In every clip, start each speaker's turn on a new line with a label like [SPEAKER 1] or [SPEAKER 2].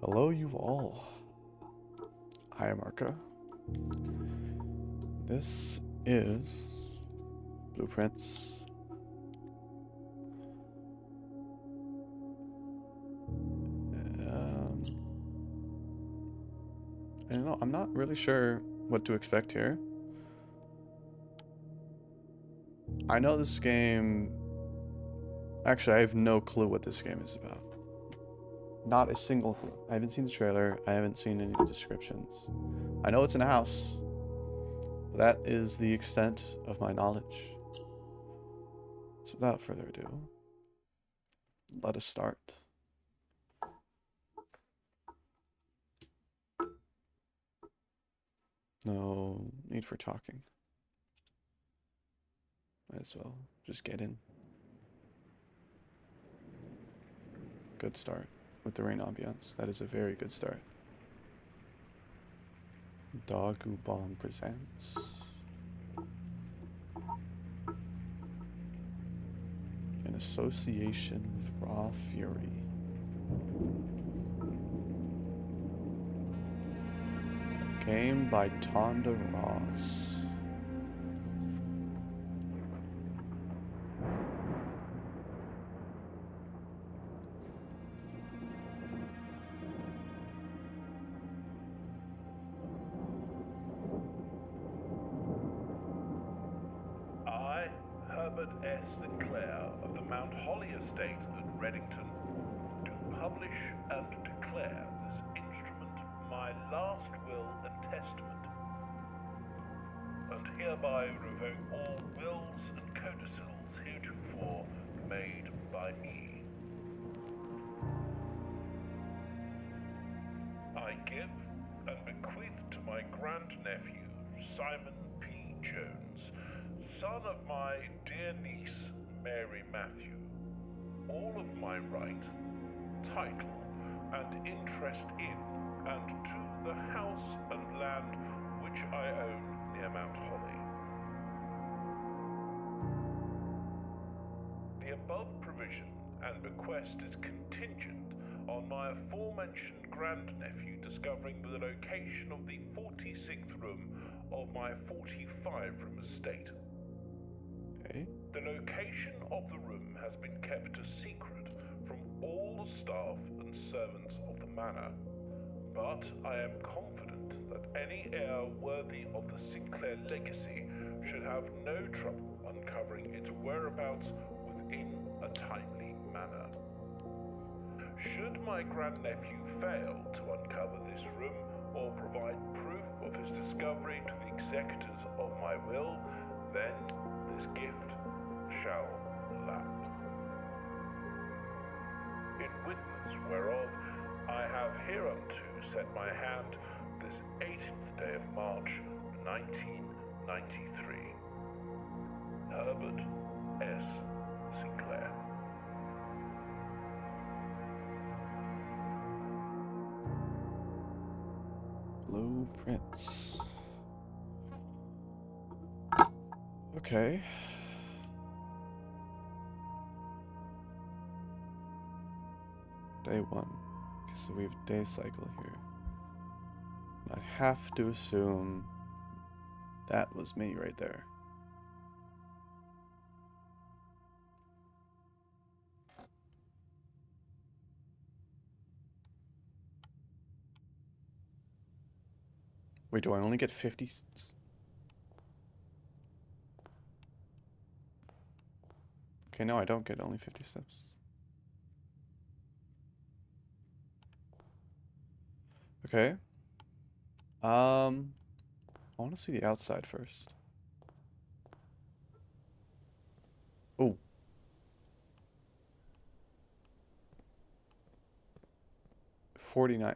[SPEAKER 1] Hello, you all. I am Arca. This is Blueprints. Um, I'm not really sure what to expect here. I know this game... Actually, I have no clue what this game is about. Not a single clue. I haven't seen the trailer. I haven't seen any descriptions. I know it's in a house. But that is the extent of my knowledge. So without further ado, let us start. No need for talking. Might as well just get in. Good start with the rain ambience. That is a very good start. Dogu Bomb presents in association with Raw Fury. A game by Tonda Ross.
[SPEAKER 2] I, Herbert S. Sinclair of the Mount Holly Estate at Reddington, do publish and declare this instrument my last will and testament, and hereby revoke all wills and codicils heretofore made by me. I give and bequeath to my grandnephew, Simon P. Jones, son of my dear niece, Mary Matthew, all of my right, title, and interest in and to the house and land which I own near Mount Holly. The above provision and bequest is contingent on my aforementioned grandnephew discovering the location of the 46th room of my 45-room estate.
[SPEAKER 1] Okay.
[SPEAKER 2] The location of the room has been kept a secret from all the staff and servants of the manor, but I am confident that any heir worthy of the Sinclair legacy should have no trouble uncovering its whereabouts within a timely manner. Should my grandnephew fail to uncover this room or provide proof of his discovery to the executors of my will, then this gift shall lapse. In witness whereof I have hereunto set my hand this 18th day of March, 1993. Herbert S. Sinclair.
[SPEAKER 1] Blueprints. Okay. Day 1. Okay, so we have a day cycle here. I have to assume that was me right there. Wait, do I only get 50? Okay, no, I don't get only 50 steps. Okay. I want to see the outside first. Oh. $49.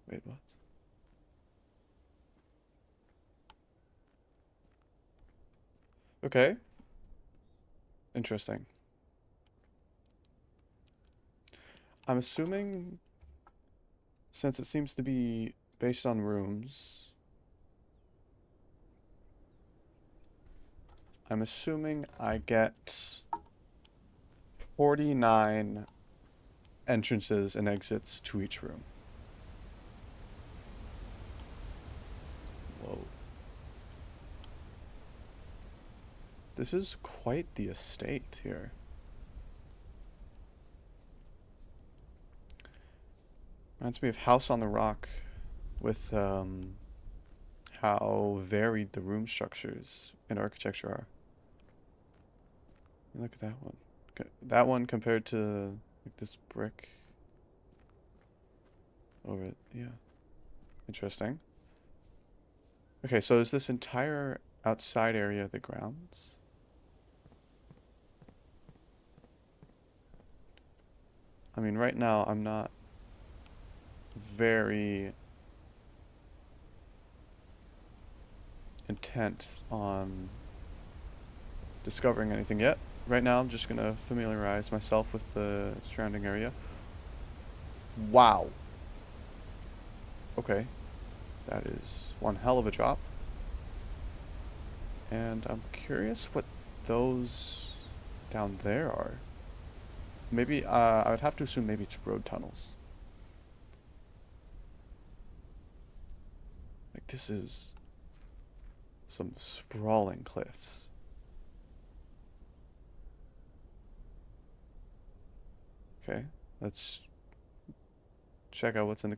[SPEAKER 1] Wait, what? Okay. Interesting. I'm assuming, since it seems to be based on rooms, I'm assuming I get 49 entrances and exits to each room. Whoa. This is quite the estate here. Reminds me of House on the Rock with how varied the room structures and architecture are. Look at that one. That one compared to like this brick over it. Yeah. Interesting. Okay, so is this entire outside area the grounds? I mean, right now I'm not very intent on discovering anything yet. Right now I'm just gonna familiarize myself with the surrounding area. Wow. Okay. That is one hell of a drop. And I'm curious what those down there are. Maybe, I would have to assume maybe it's road tunnels. Like, this is some sprawling cliffs. Okay, let's check out what's in the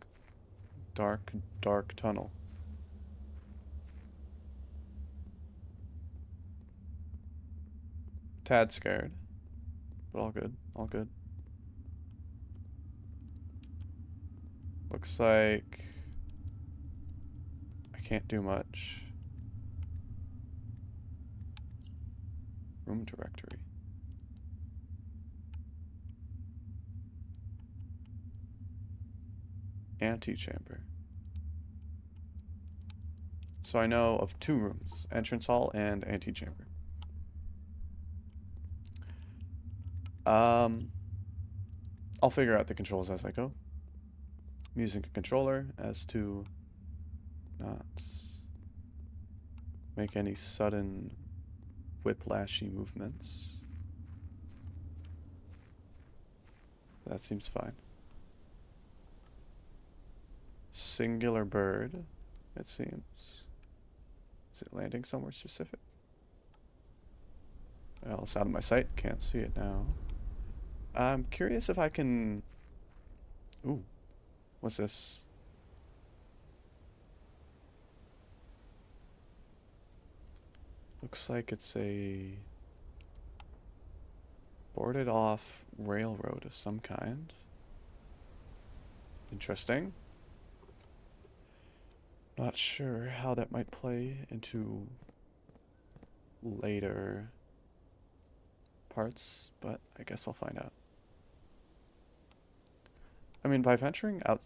[SPEAKER 1] dark, dark tunnel. Tad scared, but all good, all good. Looks like I can't do much. Room directory. Antechamber. So I know of two rooms, entrance hall and antechamber. I'll figure out the controls as I go. I'm using a controller as to not make any sudden whiplashy movements. That seems fine. Singular bird, it seems. Is it landing somewhere specific? Well, it's out of my sight. Can't see it now. I'm curious if I can... Ooh, what's this? Looks like it's a boarded off railroad of some kind. Interesting. Not sure how that might play into later parts, but I guess I'll find out. I mean, by venturing out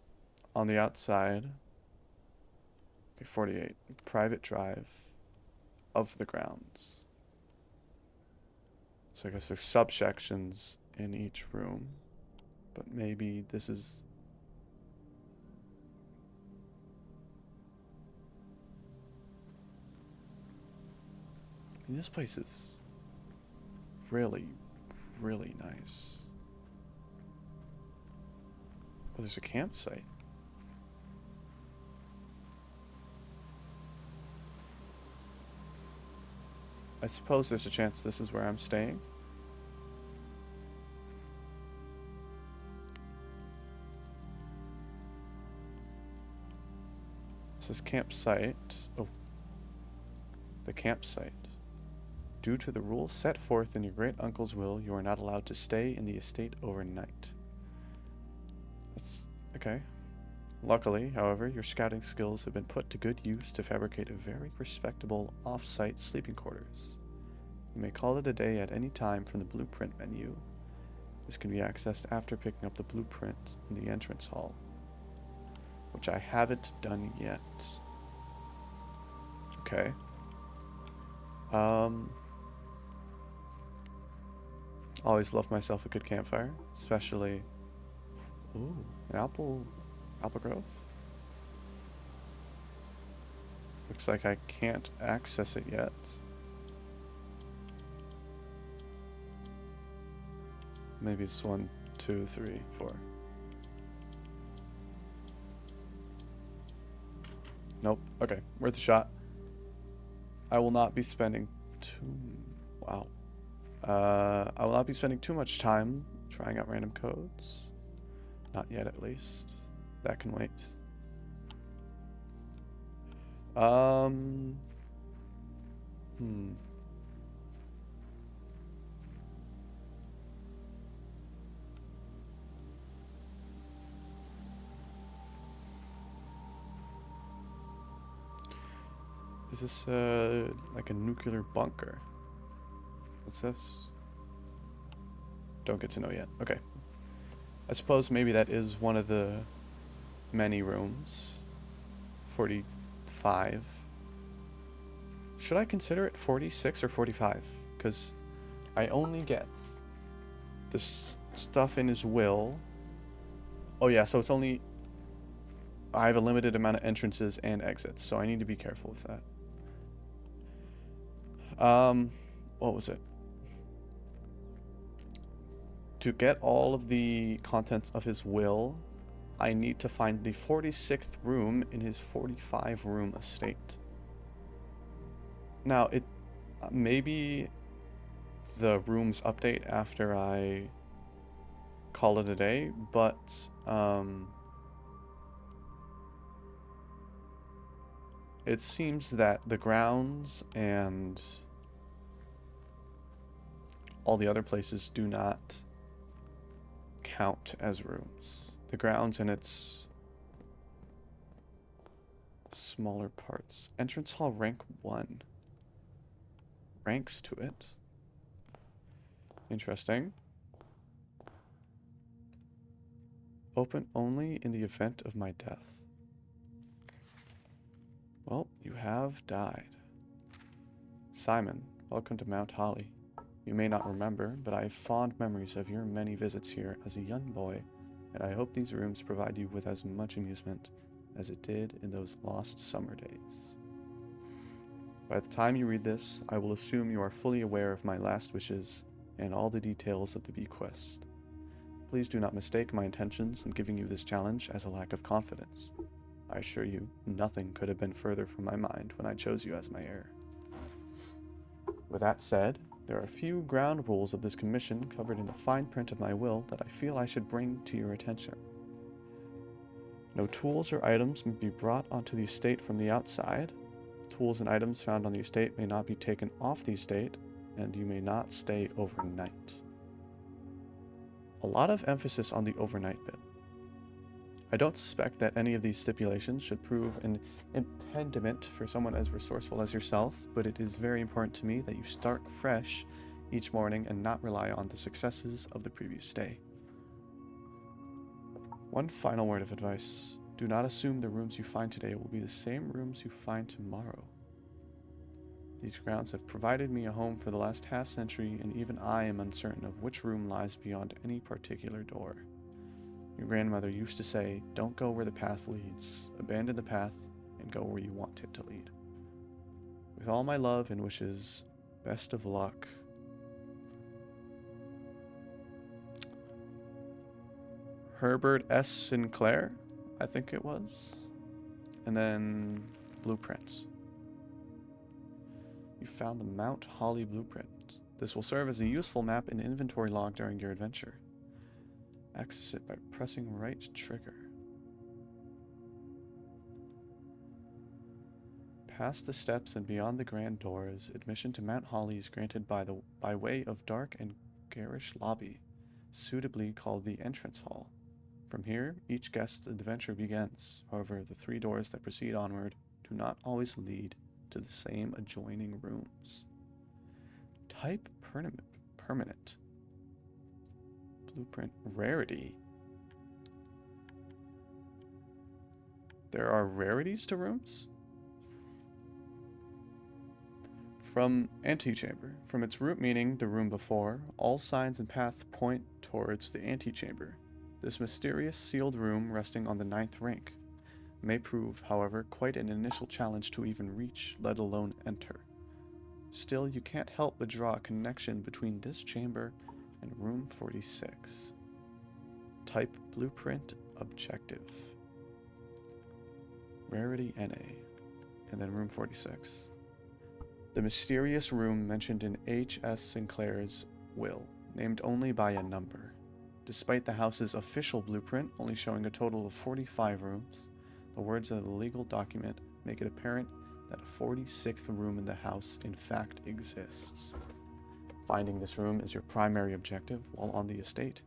[SPEAKER 1] on the outside, okay, 48, private drive of the grounds. So I guess there's subsections in each room, but maybe this is... I mean, this place is really, really nice. Oh, there's a campsite. I suppose there's a chance this is where I'm staying. This is campsite. Oh, the campsite. Due to the rules set forth in your great uncle's will, you are not allowed to stay in the estate overnight. That's okay. Luckily, however, your scouting skills have been put to good use to fabricate a very respectable off-site sleeping quarters. You may call it a day at any time from the blueprint menu. This can be accessed after picking up the blueprint in the entrance hall, which I haven't done yet. Okay. Always love myself a good campfire, especially... Ooh, an apple grove? Looks like I can't access it yet. Maybe it's 1, 2, 3, 4. Nope. Okay, worth a shot. I will not be spending too... Wow. I will not be spending too much time trying out random codes. Not yet, at least. That can wait. Um... Hmm. Is this, like a nuclear bunker? What's this? Don't get to know yet. Okay. I suppose maybe that is one of the many rooms. 45. Should I consider it 46 or 45? Because I only get the stuff in his will. Oh yeah, so it's only... I have a limited amount of entrances and exits, so I need to be careful with that. What was it? To get all of the contents of his will, I need to find the 46th room in his 45-room estate. Now, it maybe the rooms update after I call it a day, but it seems that the grounds and all the other places do not count as rooms. The grounds and its smaller parts. Entrance hall rank 1. Ranks to it. Interesting. Open only in the event of my death. Well, you have died. Simon, welcome to Mount Holly. You may not remember, but I have fond memories of your many visits here as a young boy, and I hope these rooms provide you with as much amusement as it did in those lost summer days. By the time you read this, I will assume you are fully aware of my last wishes and all the details of the bequest. Please do not mistake my intentions in giving you this challenge as a lack of confidence. I assure you, nothing could have been further from my mind when I chose you as my heir. With that said, there are a few ground rules of this commission covered in the fine print of my will that I feel I should bring to your attention. No tools or items may be brought onto the estate from the outside. Tools and items found on the estate may not be taken off the estate, and you may not stay overnight. A lot of emphasis on the overnight bit. I don't suspect that any of these stipulations should prove an impediment for someone as resourceful as yourself, but it is very important to me that you start fresh each morning and not rely on the successes of the previous day. One final word of advice. Do not assume the rooms you find today will be the same rooms you find tomorrow. These grounds have provided me a home for the last half-century, and even I am uncertain of which room lies beyond any particular door. Your grandmother used to say, don't go where the path leads, abandon the path, and go where you want it to lead. With all my love and wishes, best of luck. Herbert S. Sinclair, I think it was. And then blueprints. You found the Mount Holly blueprint. This will serve as a useful map and inventory log during your adventure. Access it by pressing right trigger. Past the steps and beyond the grand doors, admission to Mount Holly is granted by way of dark and garish lobby, suitably called the entrance hall. From here, each guest's adventure begins. However, the 3 doors that proceed onward do not always lead to the same adjoining rooms. Type permanent. Blueprint rarity. There are rarities to rooms? From antechamber. From its root meaning, the room before, all signs and paths point towards the antechamber. This mysterious sealed room resting on the 9th rank may prove, however, quite an initial challenge to even reach, let alone enter. Still, you can't help but draw a connection between this chamber and room 46. Type blueprint objective. Rarity NA. And then room 46. The mysterious room mentioned in H.S. Sinclair's will, named only by a number. Despite the house's official blueprint only showing a total of 45 rooms, the words of the legal document make it apparent that a 46th room in the house in fact exists. Finding this room is your primary objective while on the estate.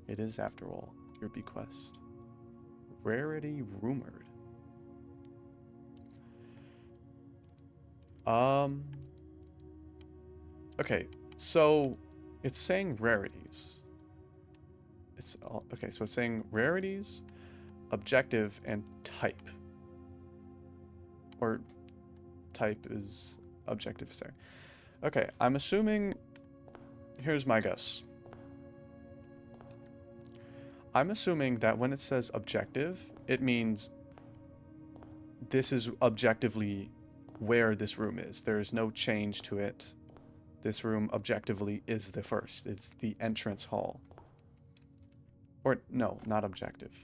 [SPEAKER 1] It is, after all, your bequest. Rarity rumored. Okay, so it's saying rarities. Okay, so it's saying rarities, objective, and type. Or type is objective, sorry. Okay, I'm assuming, here's my guess. I'm assuming that when it says objective, it means this is objectively where this room is. There is no change to it. This room objectively is the first. It's the entrance hall. Or, no, not objective.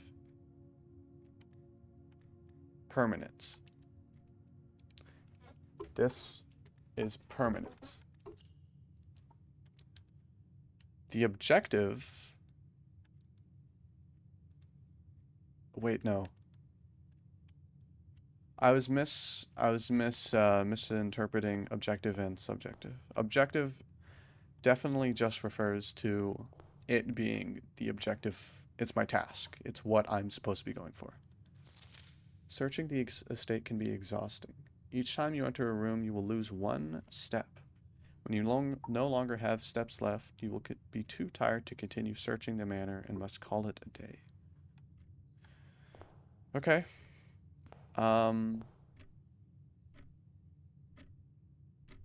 [SPEAKER 1] Permanent. This is permanent. The objective... Wait, no. I was misinterpreting objective and subjective. Objective definitely just refers to it being the objective. It's my task. It's what I'm supposed to be going for. Searching the estate can be exhausting. Each time you enter a room, you will lose one step. When you no longer have steps left, you will be too tired to continue searching the manor and must call it a day. Okay.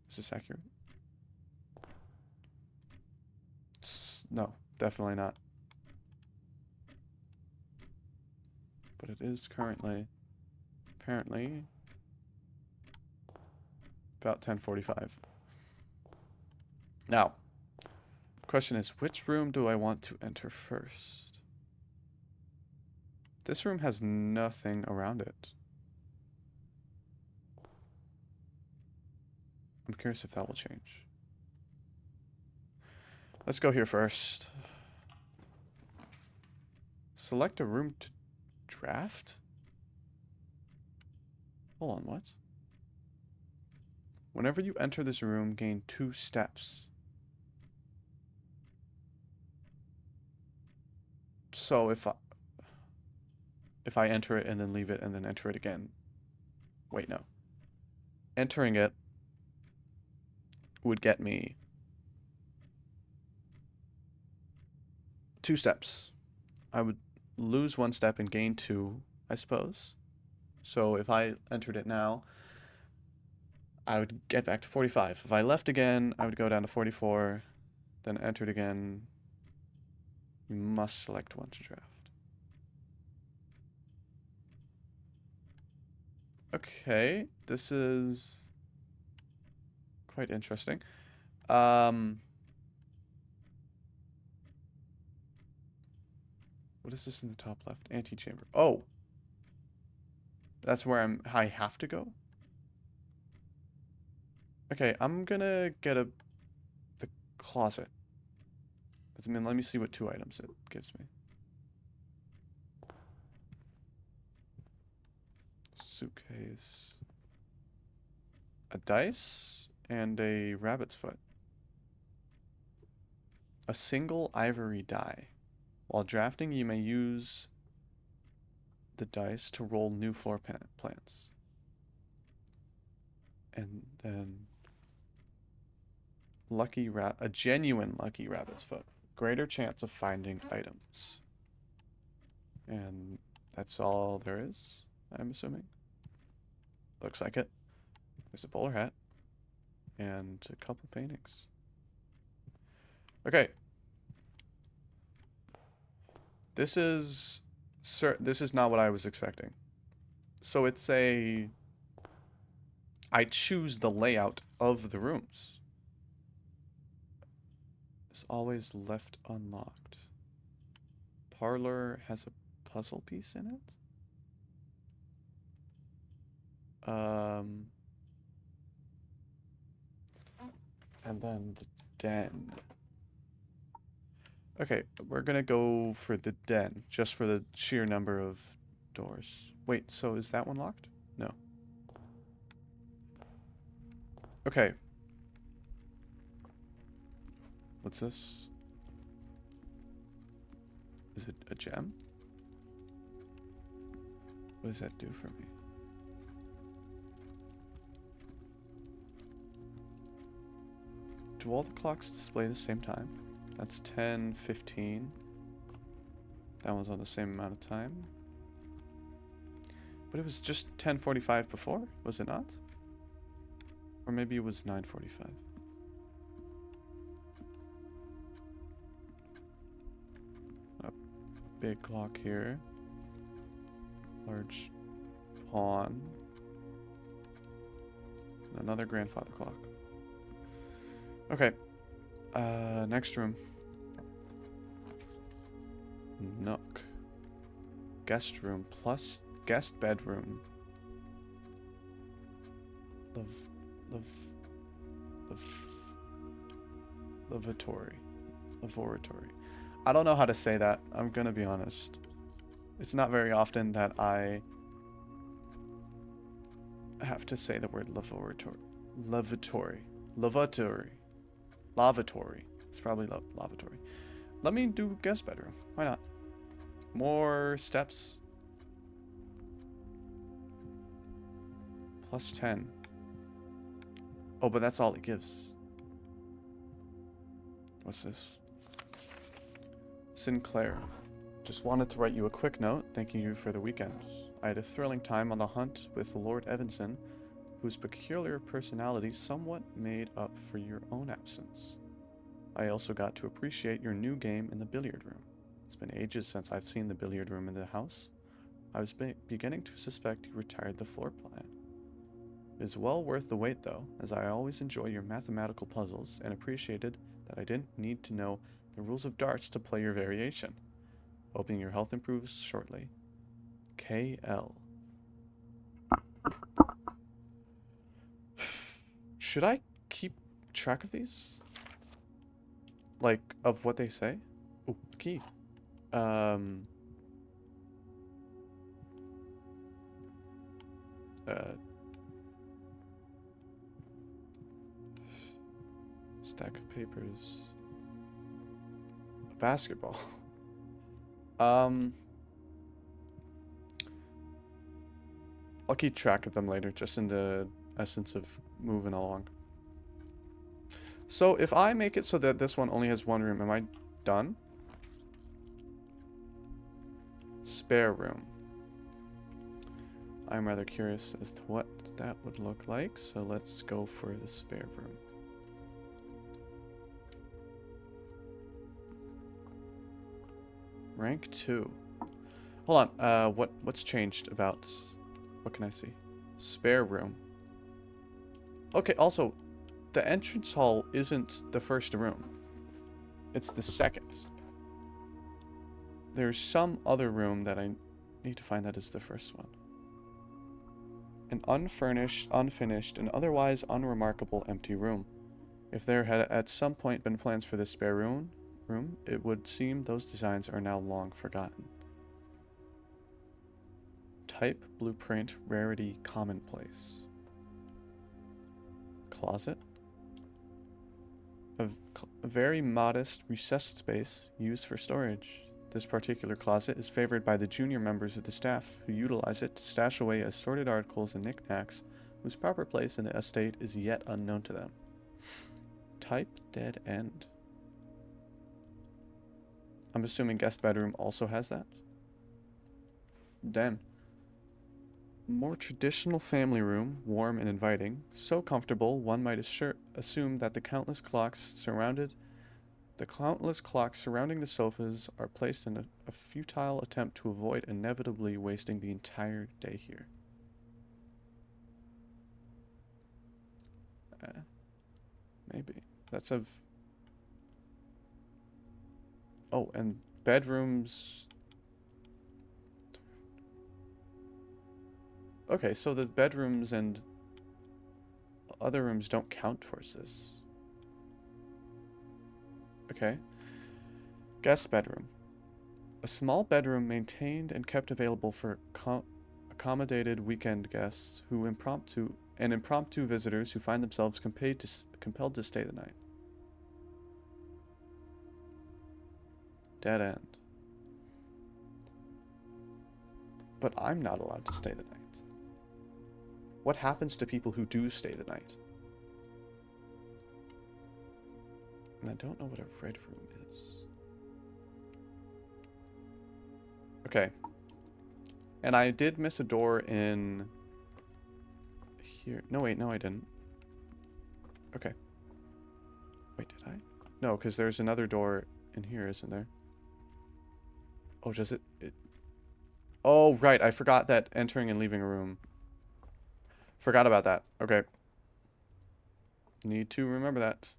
[SPEAKER 1] Is this accurate? No, definitely not. But it is currently, apparently, about 10:45. Now, question is, which room do I want to enter first? This room has nothing around it. I'm curious if that will change. Let's go here first. Select a room to draft? Hold on, what? Whenever you enter this room, gain 2 steps. So if I enter it and then leave it and then enter it again. Wait, no. Entering it would get me 2 steps. I would lose 1 step and gain 2, I suppose. So if I entered it now, I would get back to 45. If I left again, I would go down to 44, then entered again. You must select one to draft. Okay, this is quite interesting. What is this in the top left? Antechamber. Oh! That's where I have to go? Okay, I'm gonna get the closet. I mean, let me see what 2 items it gives me. Suitcase. A dice and a rabbit's foot. A single ivory die. While drafting, you may use the dice to roll new floor plans. And then a genuine lucky rabbit's foot. Greater chance of finding items. And that's all there is, I'm assuming. Looks like it. There's a bowler hat. And a couple paintings. Okay. This is not what I was expecting. So it's I choose the layout of the rooms. It's always left unlocked. Parlor has a puzzle piece in it? And then the den. Okay, we're gonna go for the den, just for the sheer number of doors. Wait, so is that one locked? No. Okay. What's this? Is it a gem? What does that do for me? Do all the clocks display the same time? That's 10:15. That one's on the same amount of time. But it was just 10:45 before, was it not? Or maybe it was 9:45. A big clock here. Large pawn. And another grandfather clock. Okay. Next room. Nook. Guest room plus guest bedroom. Lavatory. Laboratory. I don't know how to say that. I'm gonna be honest. It's not very often that I have to say the word laboratory. Lavatory. Lavatory. Lavatory. It's probably lavatory. Let me do guest bedroom. Why not? More steps. Plus 10. Oh, but that's all it gives. What's this? Sinclair. Just wanted to write you a quick note thanking you for the weekend. I had a thrilling time on the hunt with Lord Evanson, whose peculiar personality somewhat made up for your own absence. I also got to appreciate your new game in the billiard room. It's been ages since I've seen the billiard room in the house. I was beginning to suspect you retired the floor plan. It is well worth the wait though, as I always enjoy your mathematical puzzles and appreciated that I didn't need to know the rules of darts to play your variation. Hoping your health improves shortly. KL. Should I keep track of these? Like, of what they say? Oh, key. Um... Stack of papers. A basketball. I'll keep track of them later, just in the essence of moving along. So if I make it so that this one only has one room, am I done? Spare room. I'm rather curious as to what that would look like, so let's go for the spare room. Rank 2. Hold on, what's changed about... What can I see? Spare room. Okay, also, the entrance hall isn't the first room. It's the second. There's some other room that I need to find that is the first one. An unfurnished, unfinished, and otherwise unremarkable empty room. If there had at some point been plans for this spare room, it would seem those designs are now long forgotten. Type, blueprint, rarity, commonplace. Closet. A very modest recessed space used for storage. This particular closet is favored by the junior members of the staff, who utilize it to stash away assorted articles and knickknacks whose proper place in the estate is yet unknown to them. Type, dead end. I'm assuming guest bedroom also has that? Den. More traditional family room, warm and inviting, so comfortable one might assume that the countless clocks surrounding the sofas are placed in a futile attempt to avoid inevitably wasting the entire day here. Maybe. That's of... Oh, and bedrooms... Okay, so the bedrooms and other rooms don't count towards this. Okay. Guest bedroom. A small bedroom maintained and kept available for accommodated weekend guests who impromptu visitors who find themselves compelled to stay the night. Dead end. But I'm not allowed to stay the night. What happens to people who do stay the night? And I don't know what a red room is. Okay. And I did miss a door in here. No, wait, no, I didn't. Okay. Wait, did I? No, because there's another door in here, isn't there? Oh, does it... Oh, right, I forgot that entering and leaving a room. Forgot about that. Okay. Need to remember that.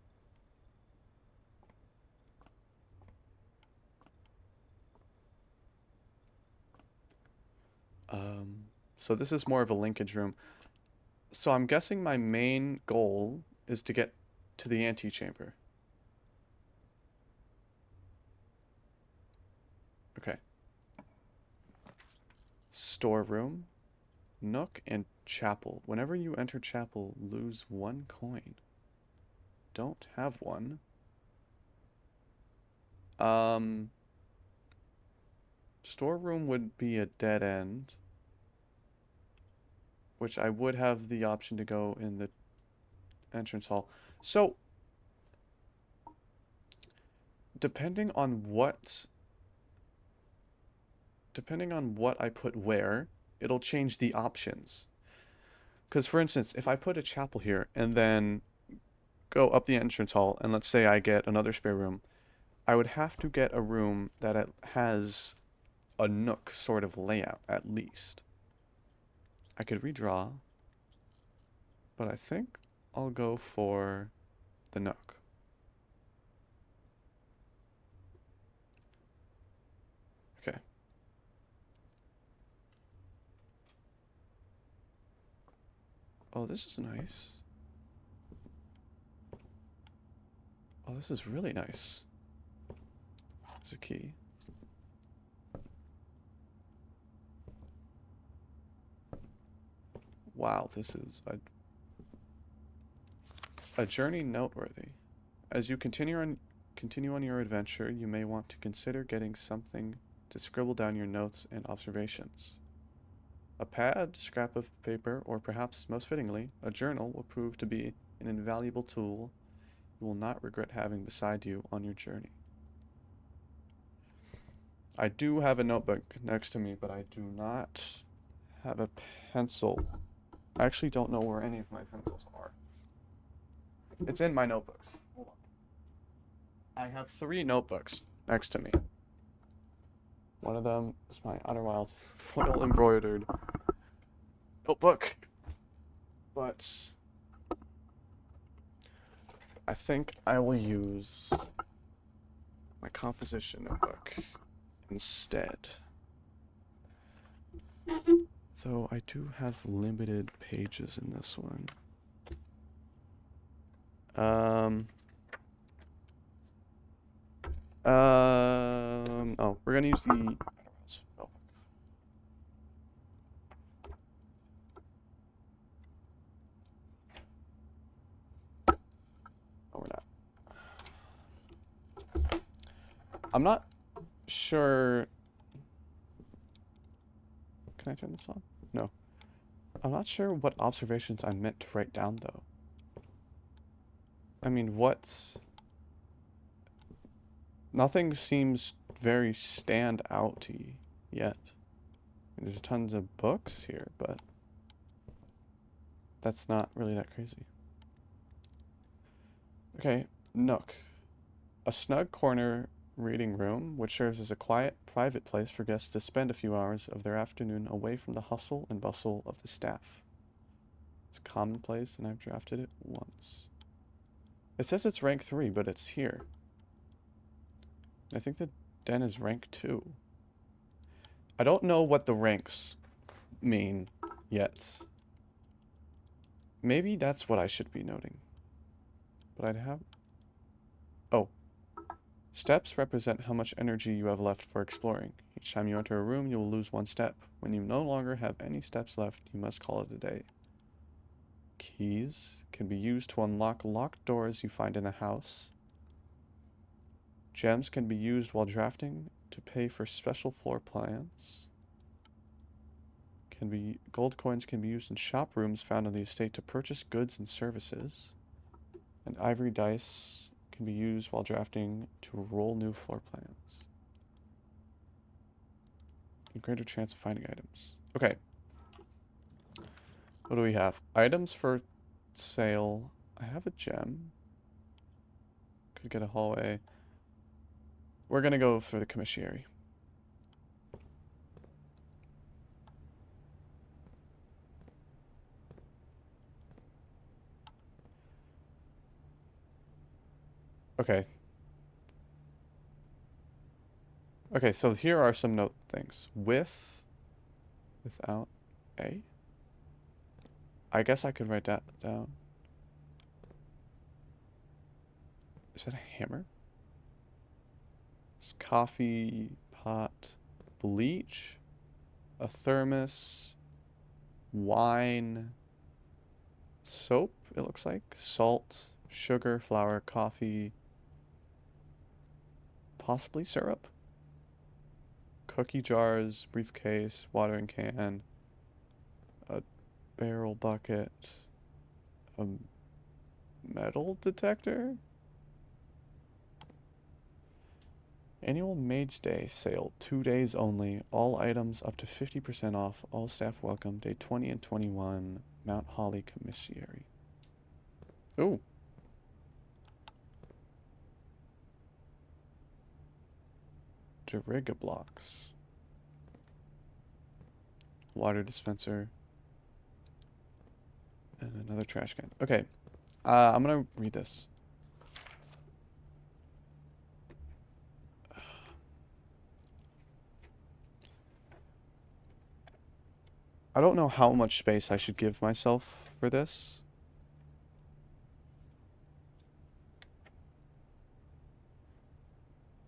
[SPEAKER 1] So this is more of a linkage room. So I'm guessing my main goal is to get to the antechamber. Okay. Storeroom, nook, and chapel. Whenever you enter chapel, lose 1 coin. Don't have one. Storeroom would be a dead end, which I would have the option to go in the entrance hall. So, depending on what I put where, it'll change the options. Because, for instance, if I put a chapel here and then go up the entrance hall, and let's say I get another spare room, I would have to get a room that has a nook sort of layout, at least. I could redraw, but I think I'll go for the nook. Okay. Oh, this is nice. Oh, this is really nice. There's a key. Wow, this is a journey noteworthy. As you continue on your adventure, you may want to consider getting something to scribble down your notes and observations. A pad, scrap of paper, or perhaps most fittingly, a journal will prove to be an invaluable tool you will not regret having beside you on your journey. I do have a notebook next to me, but I do not have a pencil. I actually don't know where any of my pencils are. It's in my notebooks. Hold on. I have 3 notebooks next to me. One of them is my Outer Wilds foil embroidered notebook. But I think I will use my composition notebook instead. Though I do have limited pages in this one. Oh, we're gonna use the Outer Wilds notebook. No, we're not. I'm not sure. Can I turn this on? No. I'm not sure what observations I meant to write down, though. I mean, what's... Nothing seems very stand-out-y yet. There's tons of books here, but... That's not really that crazy. Okay, nook. A snug corner reading room, which serves as a quiet, private place for guests to spend a few hours of their afternoon away from the hustle and bustle of the staff. It's commonplace, and I've drafted it once. It says it's rank 3, but it's here. I think the den is rank 2. I don't know what the ranks mean. yet. Maybe that's what I should be noting. But I'd have... Oh. Steps represent how much energy you have left for exploring. Each time you enter a room, you will lose 1 step. When you no longer have any steps left, you must call it a day. Keys can be used to unlock locked doors you find in the house. Gems can be used while drafting to pay for special floor plans. Gold coins can be used in shop rooms found on the estate to purchase goods and services. And ivory dice can be used while drafting to roll new floor plans. A greater chance of finding items. Okay. What do we have? Items for sale. I have a gem. Could get a hallway. We're gonna go for the commissary. Okay. Okay, so here are some note things. Without A? I guess I could write that down. Is that a hammer? It's coffee pot, bleach, a thermos, wine, soap, it looks like, salt, sugar, flour, coffee, possibly syrup, cookie jars, briefcase, watering can, a barrel bucket, a metal detector. Annual Maids Day sale, 2 days only. All items up to 50% off. All staff welcome. Day 20 and 21. Mount Holly Commissary. Ooh. Deriga blocks. Water dispenser. And another trash can. Okay. I'm gonna read this. I don't know how much space I should give myself for this.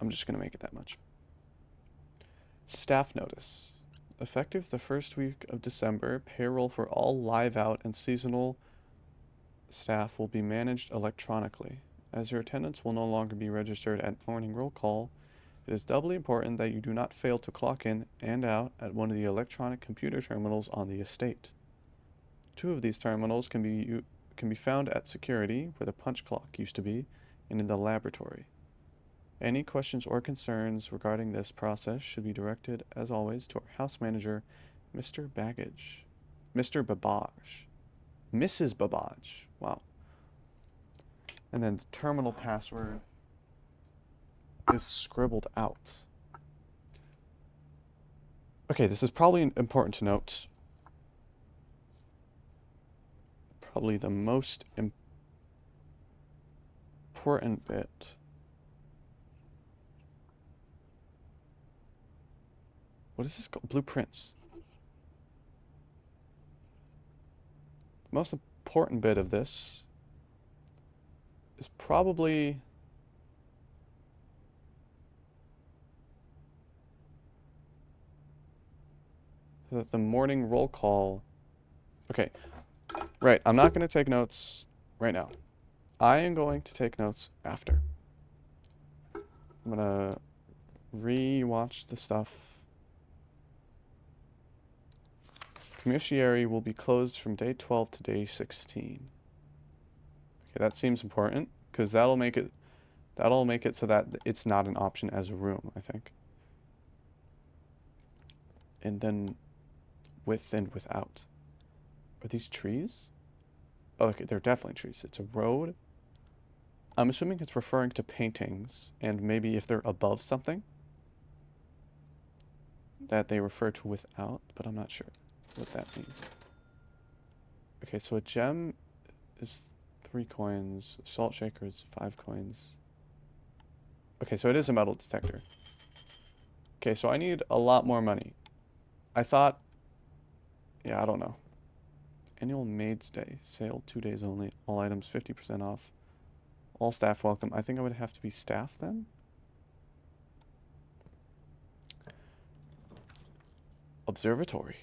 [SPEAKER 1] I'm just gonna make it that much. Staff notice. Effective the first week of December, payroll for all live out and seasonal staff will be managed electronically. As your attendance will no longer be registered at morning roll call, it is doubly important that you do not fail to clock in and out at one of the electronic computer terminals on the estate. 2 of these terminals can be found at security, where the punch clock used to be, and in the laboratory. Any questions or concerns regarding this process should be directed, as always, to our house manager, Mr. Baggage. Mr. Babage. Mrs. Babage. Wow. And then the terminal password is scribbled out. Okay, this is probably important to note. Probably the most important bit. What is this called? Blueprints. The most important bit of this is probably the morning roll call. Okay, right. I'm not going to take notes right now. I am going to take notes after. I'm going to re-watch the stuff. Commissary will be closed from day 12 to day 16. Okay, that seems important because that'll make it so that it's not an option as a room, I think. And then with and without. Are these trees? Oh, okay, they're definitely trees. It's a road. I'm assuming it's referring to paintings, and maybe if they're above something, that they refer to without, but I'm not sure what that means. Okay, so a gem is 3 coins. Salt shaker is 5 coins. Okay, so it is a metal detector. Okay, so I need a lot more money. I thought... Yeah, I don't know. Annual Maids Day. Sale 2 days only. All items 50% off. All staff welcome. I think I would have to be staff then? Observatory.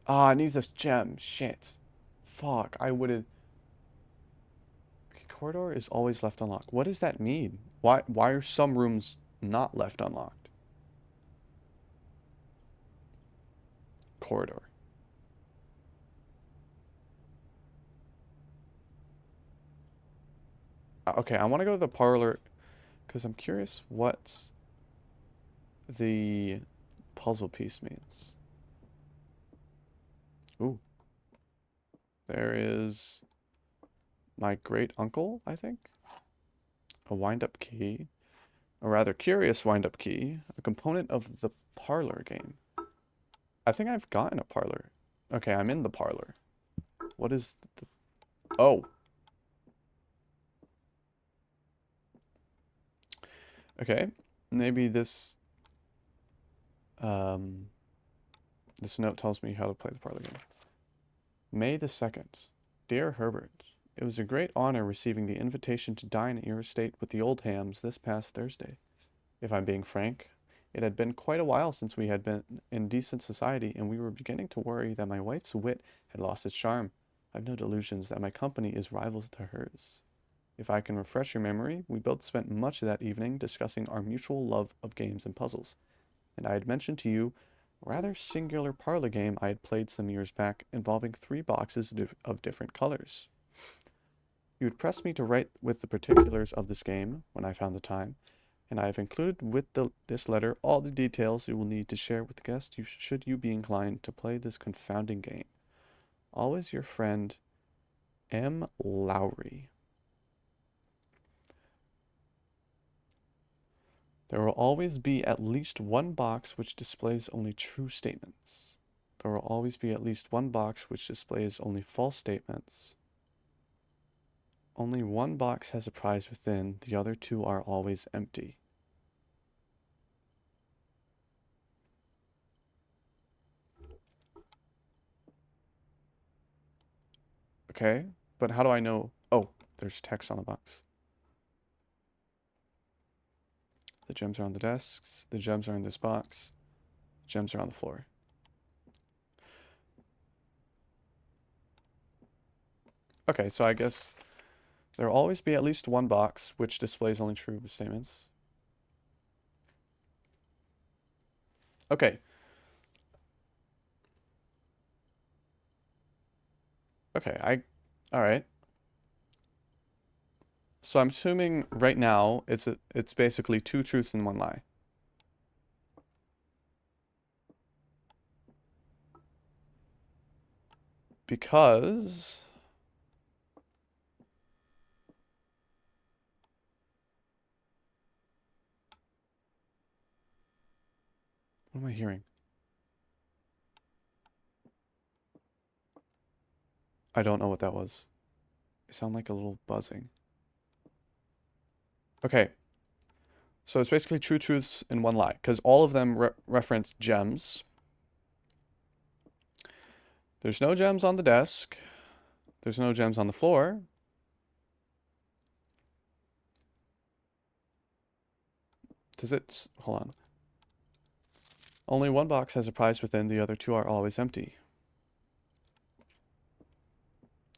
[SPEAKER 1] Ah, it needs this gem. Shit. Fuck, I would've... Corridor is always left unlocked. What does that mean? Why are some rooms not left unlocked? Corridor. Okay, I want to go to the parlor because I'm curious what the puzzle piece means. Ooh, there is my great uncle, I think. A wind-up key. A rather curious wind-up key. A component of the parlor game. I think I've gotten a parlor. Okay, I'm in the parlor. What is the... Oh. Okay. Maybe this... This note tells me how to play the parlor game. May the 2nd. Dear Herbert, it was a great honor receiving the invitation to dine at your estate with the Oldhams this past Thursday. If I'm being frank, it had been quite a while since we had been in decent society, and we were beginning to worry that my wife's wit had lost its charm. I've no delusions that my company is rival to hers. If I can refresh your memory, we both spent much of that evening discussing our mutual love of games and puzzles, and I had mentioned to you a rather singular parlor game I had played some years back involving 3 boxes of different colors. You had pressed me to write with the particulars of this game when I found the time, and I have included with this letter all the details you will need to share with the guests should you be inclined to play this confounding game. Always your friend, M. Lowry. There will always be at least one box which displays only true statements. There will always be at least one box which displays only false statements. Only one box has a prize within, the other 2 are always empty. Okay, but how do I know? Oh, there's text on the box. The gems are on the desks. The gems are in this box. The gems are on the floor. Okay, so I guess there will always be at least one box which displays only true statements. Okay. Okay, all right. So I'm assuming right now it's basically 2 truths and 1 lie. Because what am I hearing? I don't know what that was. It sounded like a little buzzing. Okay. So it's basically 2 truths and 1 lie, because all of them reference gems. There's no gems on the desk. There's no gems on the floor. Does it... Hold on. Only one box has a prize within, the other 2 are always empty.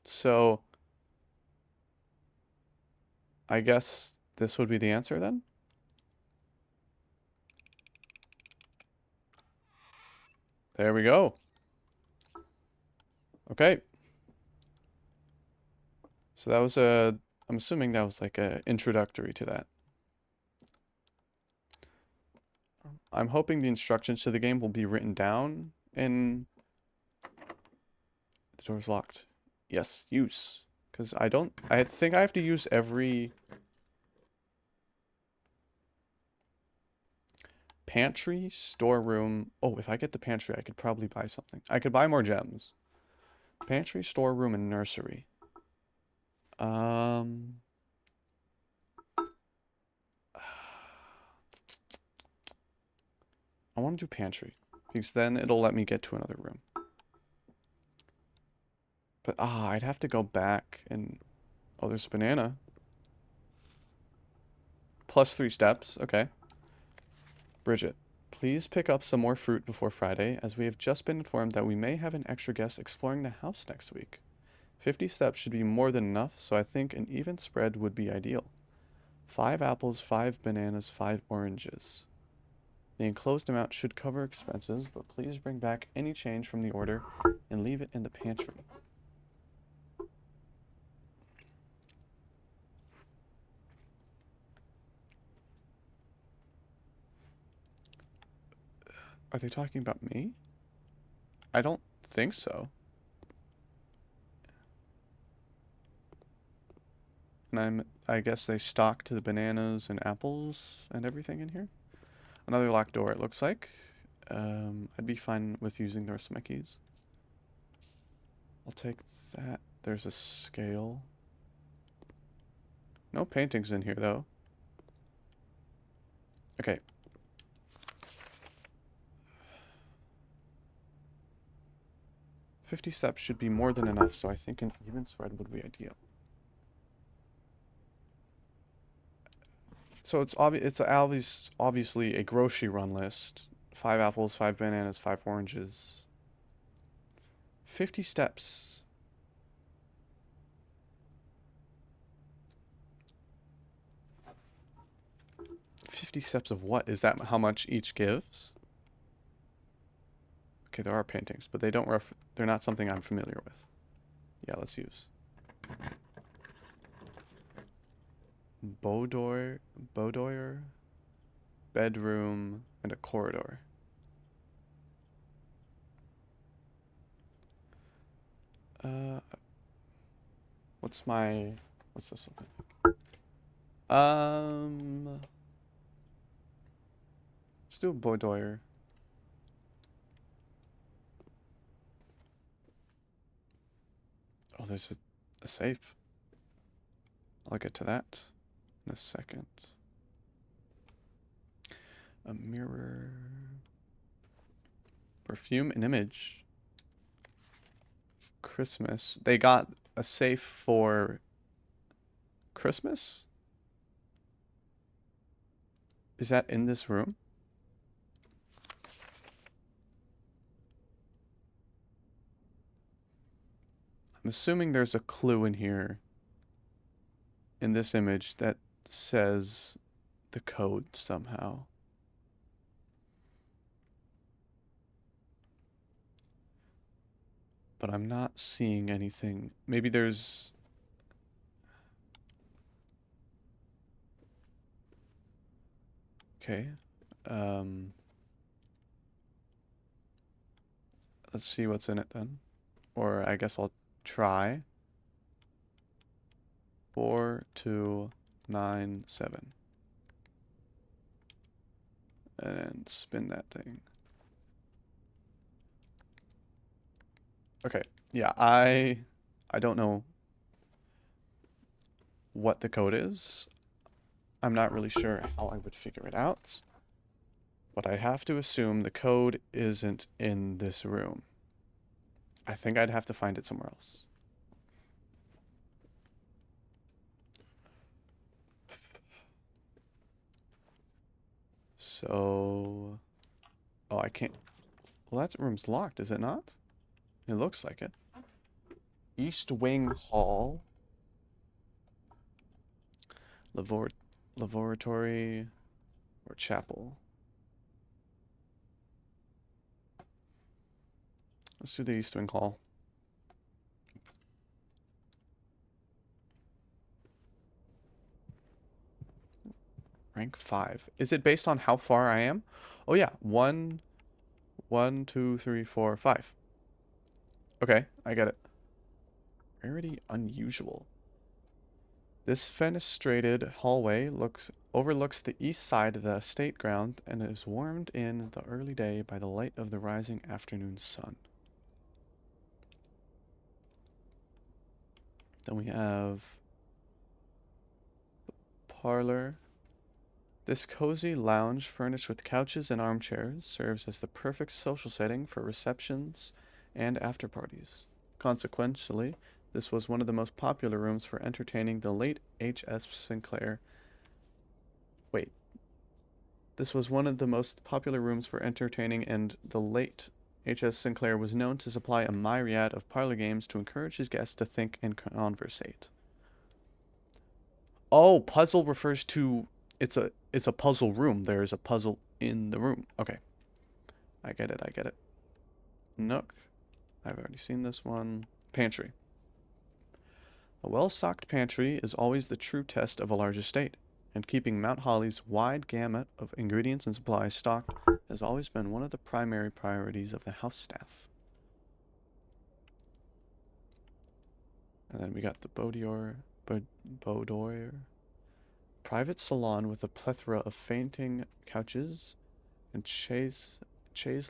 [SPEAKER 1] So... I guess this would be the answer then? There we go. Okay. So that was a... I'm assuming that was like a introductory to that. I'm hoping the instructions to the game will be written down in... The door's locked. Yes, use. Because I think I have to use every... Pantry, storeroom... Oh, if I get the pantry, I could probably buy something. I could buy more gems. Pantry, storeroom, and nursery. I want to do pantry, because then it'll let me get to another room. But, I'd have to go back and... Oh, there's a banana. Plus 3 steps. Okay. Bridget, please pick up some more fruit before Friday, as we have just been informed that we may have an extra guest exploring the house next week. 50 steps should be more than enough, so I think an even spread would be ideal. 5 apples, 5 bananas, 5 oranges. The enclosed amount should cover expenses, but please bring back any change from the order and leave it in the pantry. Are they talking about me? I don't think so. And I guess they stocked the bananas and apples and everything in here. Another locked door, it looks like. I'd be fine with using the rest of my keys. I'll take that. There's a scale. No paintings in here, though. Okay. "50 steps should be more than enough, so I think an even spread would be ideal." So it's obviously a grocery run list. 5 apples, 5 bananas, 5 oranges. 50 steps. 50 steps of what? Is that how much each gives? Okay, there are paintings, but they're not something I'm familiar with. Yeah, let's use. Boudoir, bedroom, and a corridor. Uh, what's this looking like? Let's do a boudoir. Oh, there's a safe. I'll get to that in a second. A mirror. Perfume, an image. Christmas. They got a safe for Christmas? Is that in this room? I'm assuming there's a clue in here, in this image, that says the code somehow. But I'm not seeing anything. Maybe there's... Okay. Let's see what's in it then. Or I guess I'll try. 4297. And spin that thing. Okay. Yeah, I don't know what the code is. I'm not really sure how I would figure it out. But I have to assume the code isn't in this room. I think I'd have to find it somewhere else. So... Oh, I can't... Well, that room's locked, is it not? It looks like it. East Wing Hall. Laboratory or chapel. Let's do the East Wing Hall. Rank 5. Is it based on how far I am? Oh yeah, 1, 2, 3, 4, 5. Okay, I get it. Rarity unusual. This fenestrated hallway overlooks the east side of the estate ground and is warmed in the early day by the light of the rising afternoon sun. Then we have parlor. This cozy lounge furnished with couches and armchairs serves as the perfect social setting for receptions and after parties. Consequentially, this was one of the most popular rooms for entertaining the late H.S. Sinclair. Wait. This was one of the most popular rooms for entertaining, and the late H.S. Sinclair was known to supply a myriad of parlor games to encourage his guests to think and conversate. Oh, puzzle refers to it's a puzzle room. There is a puzzle in the room. Okay. I get it. I get it. Nook. I've already seen this one. Pantry. A well-stocked pantry is always the true test of a large estate, and keeping Mount Holly's wide gamut of ingredients and supplies stocked has always been one of the primary priorities of the house staff. And then we got the Boudoir. Private salon with a plethora of fainting couches and chaise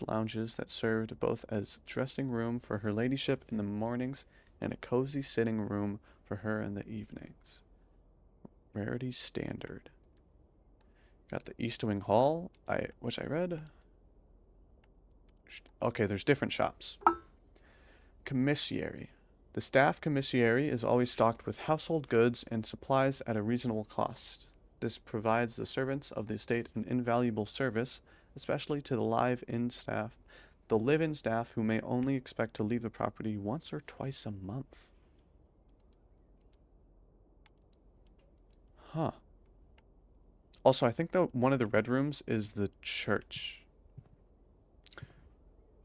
[SPEAKER 1] lounges that served both as dressing room for her ladyship in the mornings and a cozy sitting room for her in the evenings. Rarity standard. Got the East Wing Hall, which I read. Okay, there's different shops. Commissary. The staff commissary is always stocked with household goods and supplies at a reasonable cost. This provides the servants of the estate an invaluable service, especially to the live-in staff who may only expect to leave the property once or twice a month. Huh. Also, I think one of the red rooms is the church.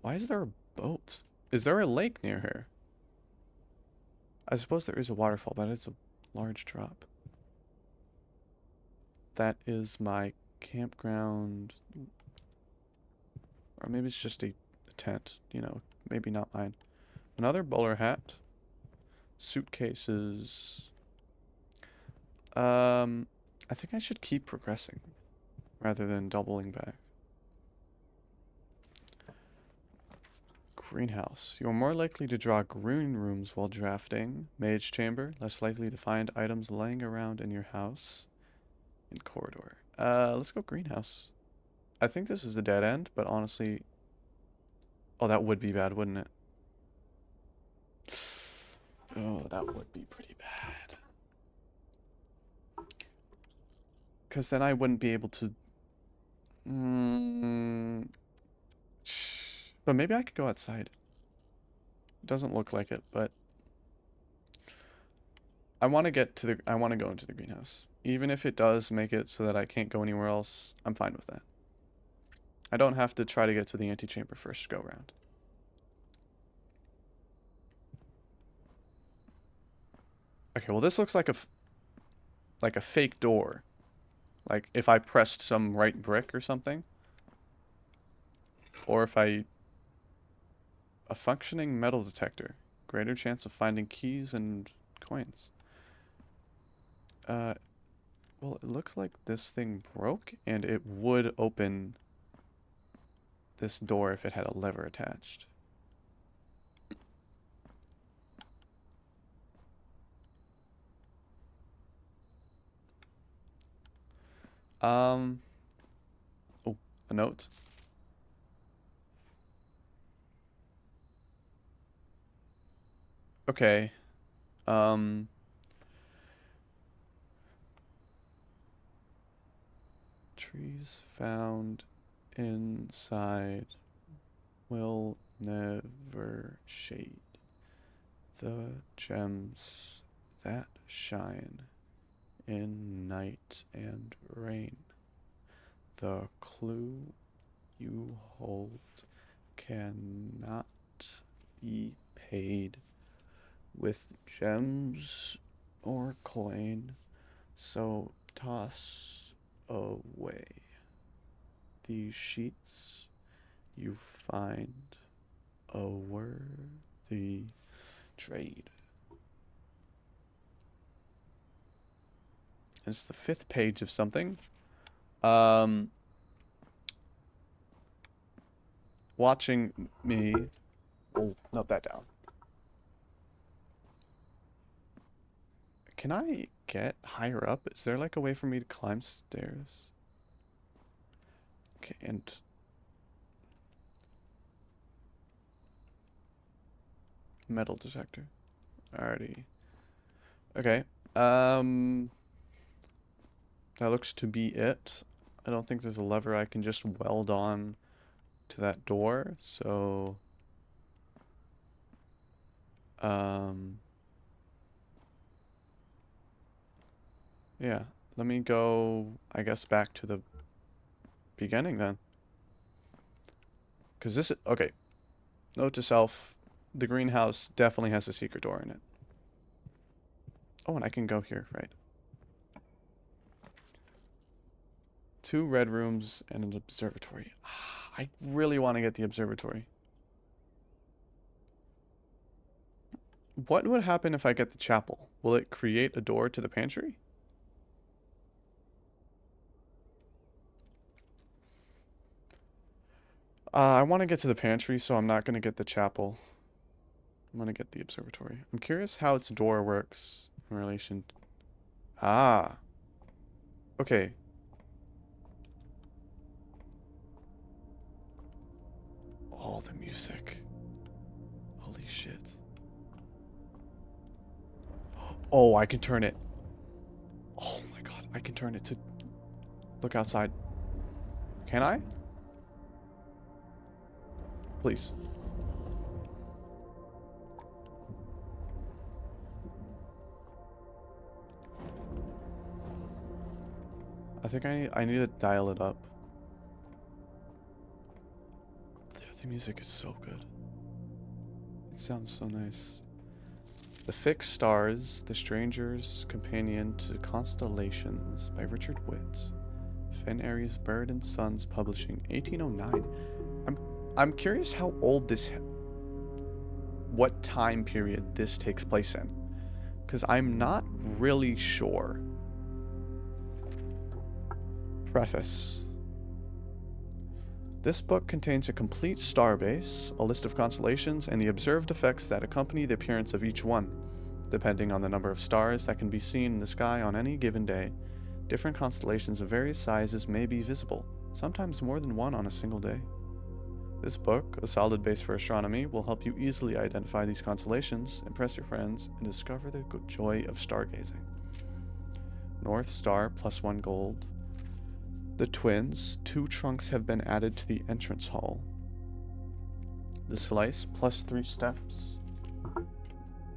[SPEAKER 1] Why is there a boat? Is there a lake near here? I suppose there is a waterfall, but it's a large drop. That is my campground. Or maybe it's just a tent, you know, maybe not mine. Another bowler hat. Suitcases. I think I should keep progressing rather than doubling back. Greenhouse. You are more likely to draw green rooms while drafting. Mage chamber. Less likely to find items laying around in your house. In corridor. Let's go greenhouse. I think this is the dead end, but honestly... Oh, that would be bad, wouldn't it? Oh, that would be pretty bad. Because then I wouldn't be able to... But maybe I could go outside. Doesn't look like it, but... I want to go into the greenhouse. Even if it does make it so that I can't go anywhere else, I'm fine with that. I don't have to try to get to the antechamber first go round. Okay, well this looks like a fake door. Like if I pressed some right brick or something. Or if a functioning metal detector. Greater chance of finding keys and coins. Well, it looks like this thing broke, and it would open this door if it had a lever attached. Oh, a note. Okay. Trees found inside will never shade the gems that shine in night and rain. The clue you hold cannot be paid with gems or coin, so toss away these sheets. You find a worthy trade. It's the 5th page of something. Watching me. We'll note that down. Can I get higher up? Is there like a way for me to climb stairs? Okay, and... Metal detector. Alrighty. Okay. That looks to be it. I don't think there's a lever I can just weld on to that door, so yeah. Let me go, I guess, back to the beginning then. Because this is, okay. Note to self, the greenhouse definitely has a secret door in it. Oh, and I can go here, right. 2 red rooms and an observatory. I really want to get the observatory. What would happen if I get the chapel? Will it create a door to the pantry? I want to get to the pantry, so I'm not going to get the chapel. I'm going to get the observatory. I'm curious how its door works in relation. Ah. Okay. Oh, the music. Holy shit. Oh, I can turn it. Oh my god, I can turn it to look outside. Can I? Please. I think I need to dial it up. The music is so good. It sounds so nice. The Fixed Stars, The Stranger's Companion to Constellations by Richard Witt. Fen Aries Bird and Sons Publishing, 1809. I'm curious how old what time period this takes place in, because I'm not really sure. Preface. This book contains a complete starbase, a list of constellations, and the observed effects that accompany the appearance of each one. Depending on the number of stars that can be seen in the sky on any given day, different constellations of various sizes may be visible, sometimes more than one on a single day. This book, a solid base for astronomy, will help you easily identify these constellations, impress your friends, and discover the joy of stargazing. North Star, +1 gold. The Twins, 2 trunks have been added to the entrance hall. The Slice, +3 steps.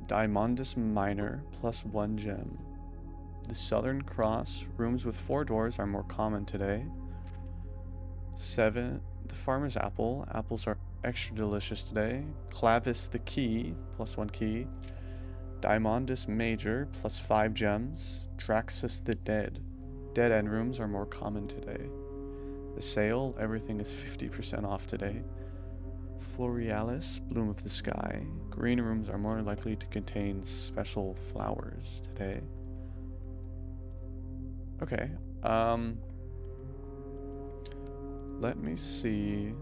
[SPEAKER 1] Diamondus Minor, +1 gem. The Southern Cross, rooms with 4 doors are more common today. 7. The Farmer's Apple, apples are extra delicious today. Clavis the Key, +1 key. Diamondus Major, +5 gems. Draxus the Dead, dead end rooms are more common today. The Sale, everything is 50% off today. Florealis, Bloom of the Sky, green rooms are more likely to contain special flowers today. Okay, let me see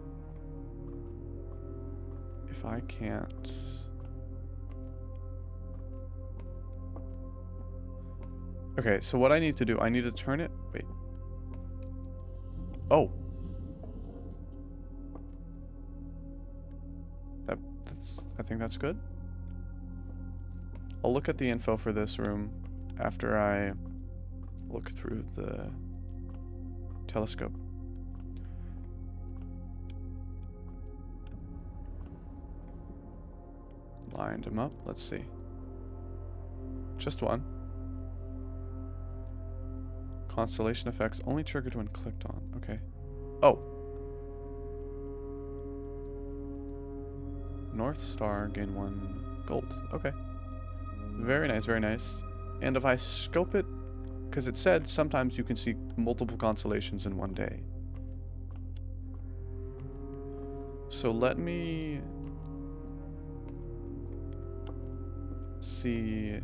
[SPEAKER 1] if I can't. Okay, so what I need to do, I need to turn it, wait. Oh. I think that's good. I'll look at the info for this room after I look through the telescope. Lined them up. Let's see. Just one. Constellation effects only triggered when clicked on. Okay. Oh. North Star, gain 1 gold. Okay. Very nice, very nice. And if I scope it, because it said sometimes you can see multiple constellations in one day. So let me see.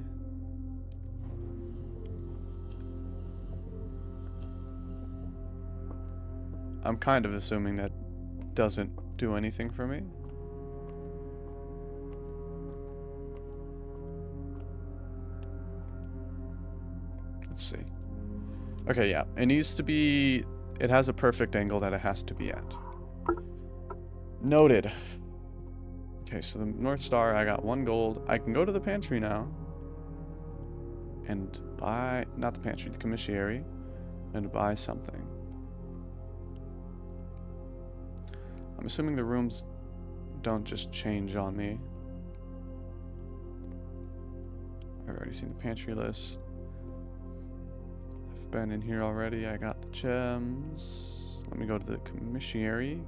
[SPEAKER 1] I'm kind of assuming that doesn't do anything for me. Let's see. Okay, yeah. It needs to be... It has a perfect angle that it has to be at. Noted. Okay, so the North Star, I got 1 gold. I can go to the pantry now. And buy, not the pantry, the commissary. And buy something. I'm assuming the rooms don't just change on me. I've already seen the pantry list. I've been in here already. I got the gems. Let me go to the commissary.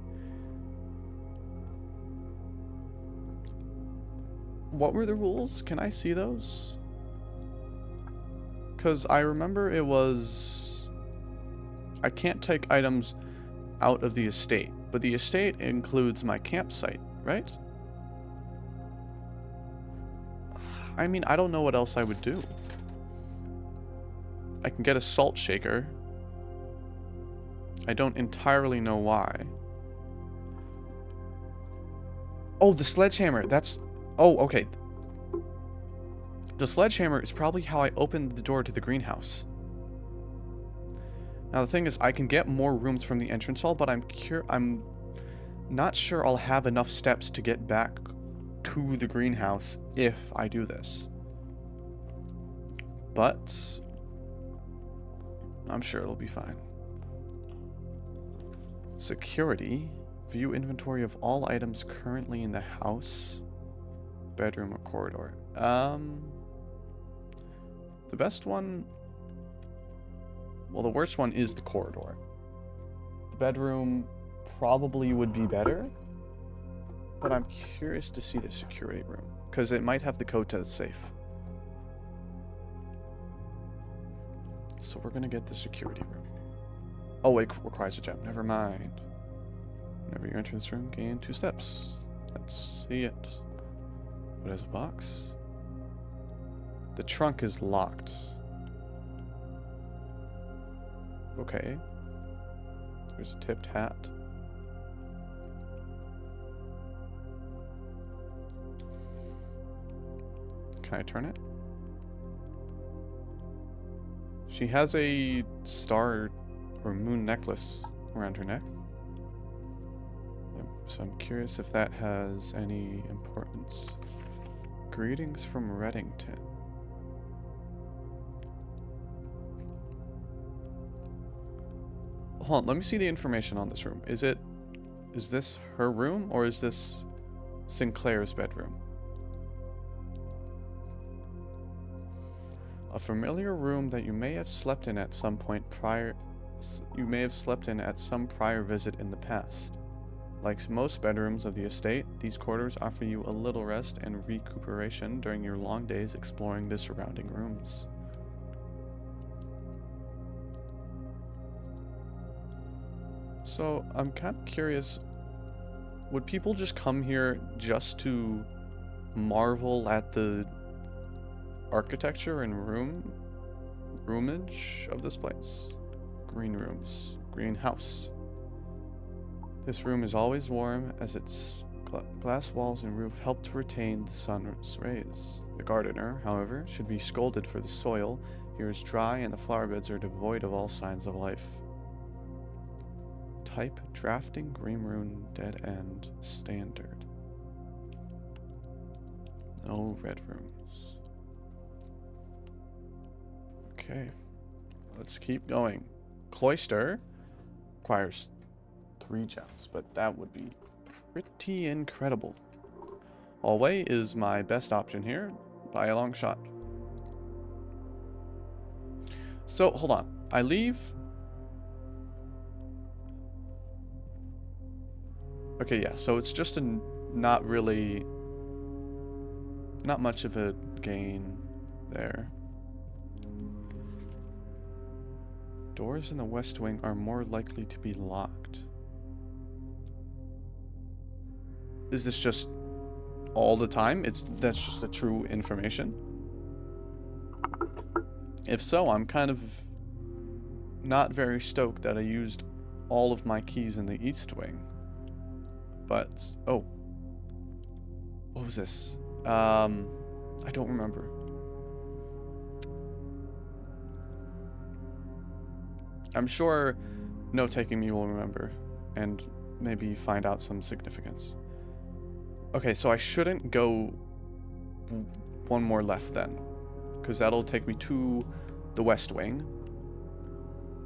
[SPEAKER 1] What were the rules? Can I see those? Because I remember it was... I can't take items out of the estate, but the estate includes my campsite, right? I mean, I don't know what else I would do. I can get a salt shaker. I don't entirely know why. Oh, the sledgehammer. That's... Oh, okay. The sledgehammer is probably how I opened the door to the greenhouse. Now, the thing is, I can get more rooms from the entrance hall, but I'm not sure I'll have enough steps to get back to the greenhouse if I do this. But I'm sure it'll be fine. Security. View inventory of all items currently in the house. Bedroom or corridor. The best one... Well, the worst one is the corridor. The bedroom probably would be better. But I'm curious to see the security room. Because it might have the code to the safe. So we're going to get the security room. Oh, it requires a gem. Never mind. Whenever you enter this room, gain 2 steps. Let's see it. What is a box? The trunk is locked. Okay. There's a tipped hat. Can I turn it? She has a star or moon necklace around her neck. So I'm curious if that has any importance. Greetings from Reddington. Hold on, let me see the information on this room. Is this her room or is this Sinclair's bedroom? A familiar room that you may have slept in at some point prior. You may have slept in at some prior visit in the past. Like most bedrooms of the estate, these quarters offer you a little rest and recuperation during your long days exploring the surrounding rooms. So, I'm kind of curious, would people just come here just to marvel at the architecture and roomage of this place? Green rooms. Greenhouse. This room is always warm as its glass walls and roof help to retain the sun's rays. The gardener, however, should be scolded for the soil here is dry and the flower beds are devoid of all signs of life. Type drafting, green room, dead end, standard. No red rooms. Okay, let's keep going. Cloister requires 3 gems, but that would be pretty incredible. Hallway is my best option here by a long shot. So, hold on. I leave. Okay, yeah, so it's just not much of a gain there. Doors in the west wing are more likely to be locked. Is this just all the time? That's just the true information? If so, I'm kind of not very stoked that I used all of my keys in the east wing. But, oh. What was this? I don't remember. I'm sure Note Taking Me will remember and maybe find out some significance. Okay, so I shouldn't go one more left then, because that'll take me to the west wing,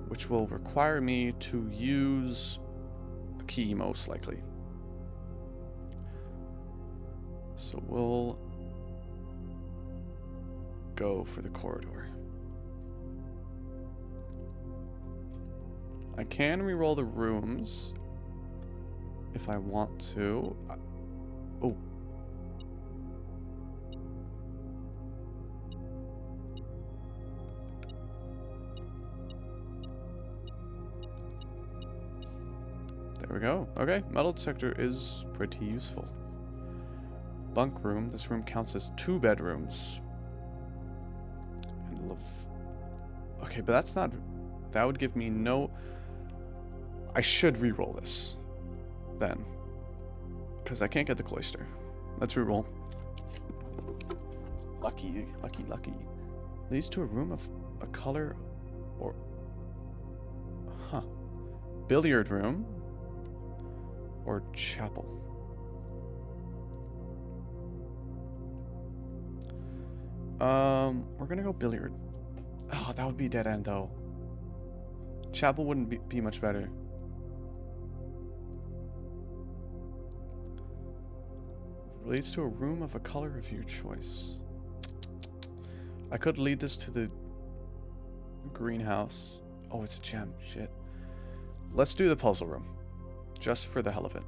[SPEAKER 1] which will require me to use a key most likely. So we'll go for the corridor. I can re-roll the rooms if I want to. Oh. There we go. Okay, metal detector is pretty useful. Bunk room. This room counts as 2 bedrooms. And okay, but that's not... That would give me no... I should re-roll this then, because I can't get the cloister. Let's re-roll. Lucky, lucky, lucky. Leads to a room of a color or... Huh. Billiard room or chapel. We're gonna go billiard. Oh, that would be dead end though. Chapel wouldn't be much better. Leads to a room of a color of your choice. I could lead this to the greenhouse. Oh, it's a gem. Shit. Let's do the puzzle room. Just for the hell of it.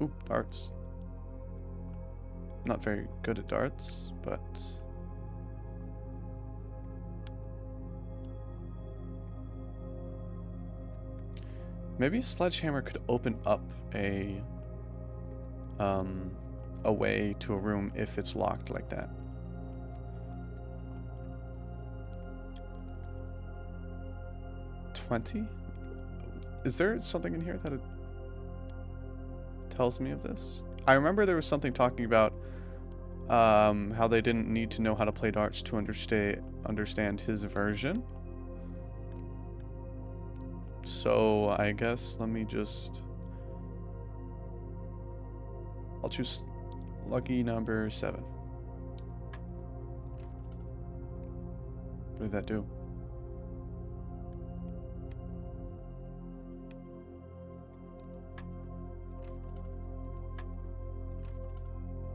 [SPEAKER 1] Oop, darts. Not very good at darts, but... Maybe a sledgehammer could open up a way to a room if it's locked like that. $20? Is there something in here that it tells me of this? I remember there was something talking about how they didn't need to know how to play darts to understand his version. So I guess let me just... I'll choose lucky number 7. What did that do?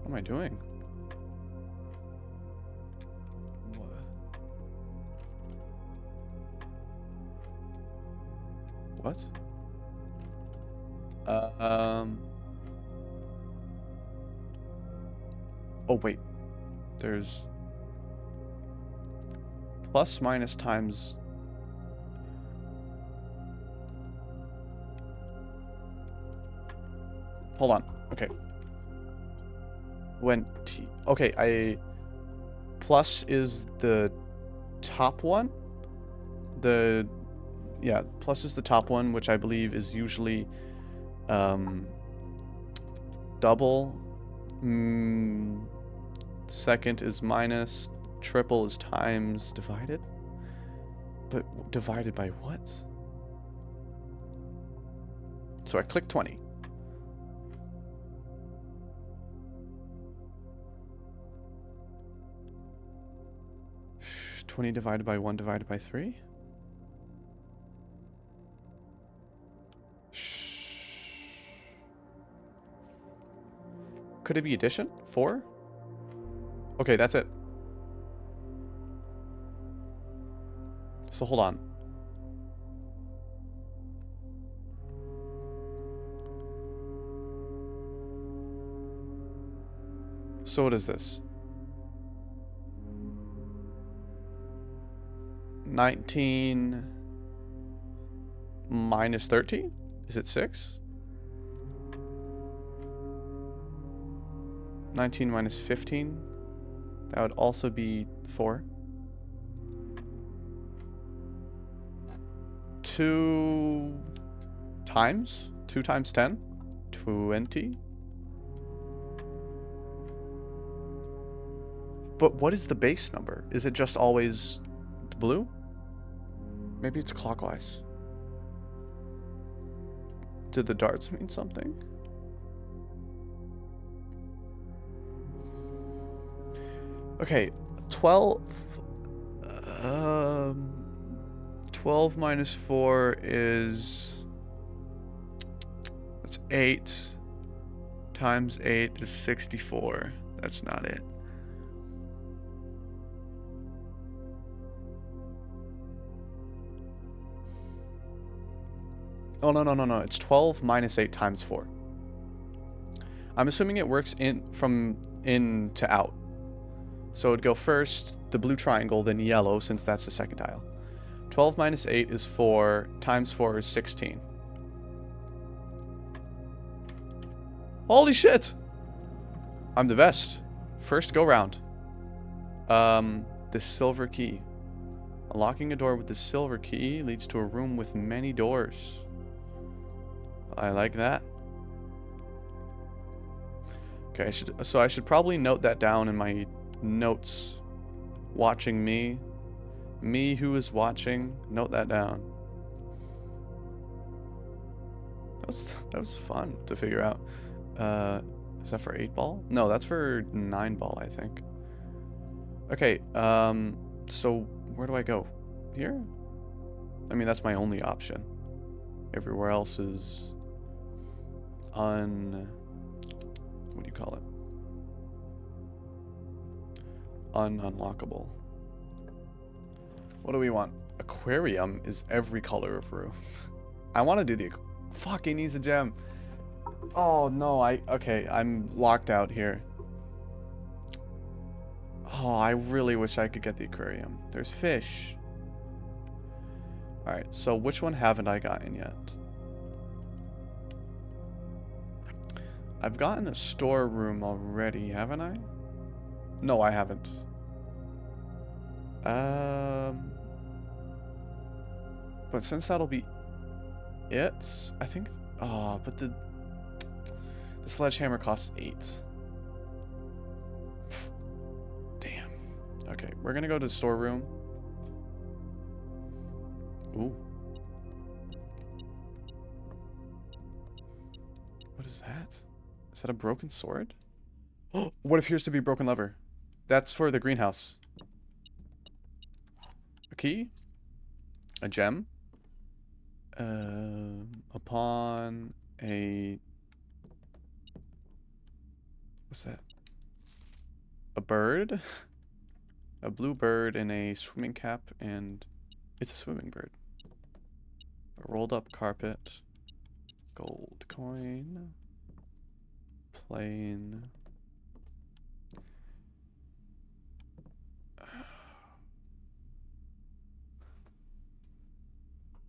[SPEAKER 1] What am I doing? What? Oh, wait. There's... plus minus times... Hold on. Okay. When T... Okay, plus is the top one? Yeah, plus is the top one, which I believe is usually double. Second is minus. Triple is times divided. But divided by what? So I click 20. — 20 divided by 1 divided by 3? Could it be addition? 4? Okay, that's it. So hold on. So what is this? 19 minus 13? Is it 6? 19 minus 15? That would also be 4. 2 times? 2 times 10? 20? But what is the base number? Is it just always blue? Maybe it's clockwise. Did the darts mean something? Okay, 12. Um, 12 minus 4 is. That's 8. Times 8 is 64. That's not it. Oh, no. It's 12 minus 8 times 4. I'm assuming it works from in to out. So it'd go first, the blue triangle, then yellow, since that's the second tile. 12 minus 8 is 4, times 4 is 16. Holy shit! I'm the best. First go round. The silver key. Unlocking a door with the silver key leads to a room with many doors. I like that. Okay, I should probably note that down in my notes. Watching me. Me who is watching. Note that down. That was fun to figure out. Is that for 8 ball? No, that's for 9 ball, I think. Okay, so where do I go? Here? I mean, that's my only option. Everywhere else is what do you call it? Unlockable. What do we want? Aquarium is every color of roof. I want to do the... Fuck, he needs a gem. Oh, no, okay, I'm locked out here. Oh, I really wish I could get the aquarium. There's fish. Alright, so which one haven't I gotten yet? I've gotten a storeroom already, haven't I? No, I haven't. But since that'll be it, I think... Oh, but the sledgehammer costs 8. Damn. Okay, we're gonna go to the storeroom. Ooh. What is that? Is that a broken sword? Oh, what appears to be a broken lever? That's for the greenhouse. A key? A gem? Upon a... What's that? A bird? A blue bird in a swimming cap, and it's a swimming bird. A rolled up carpet. Gold coin. Plain.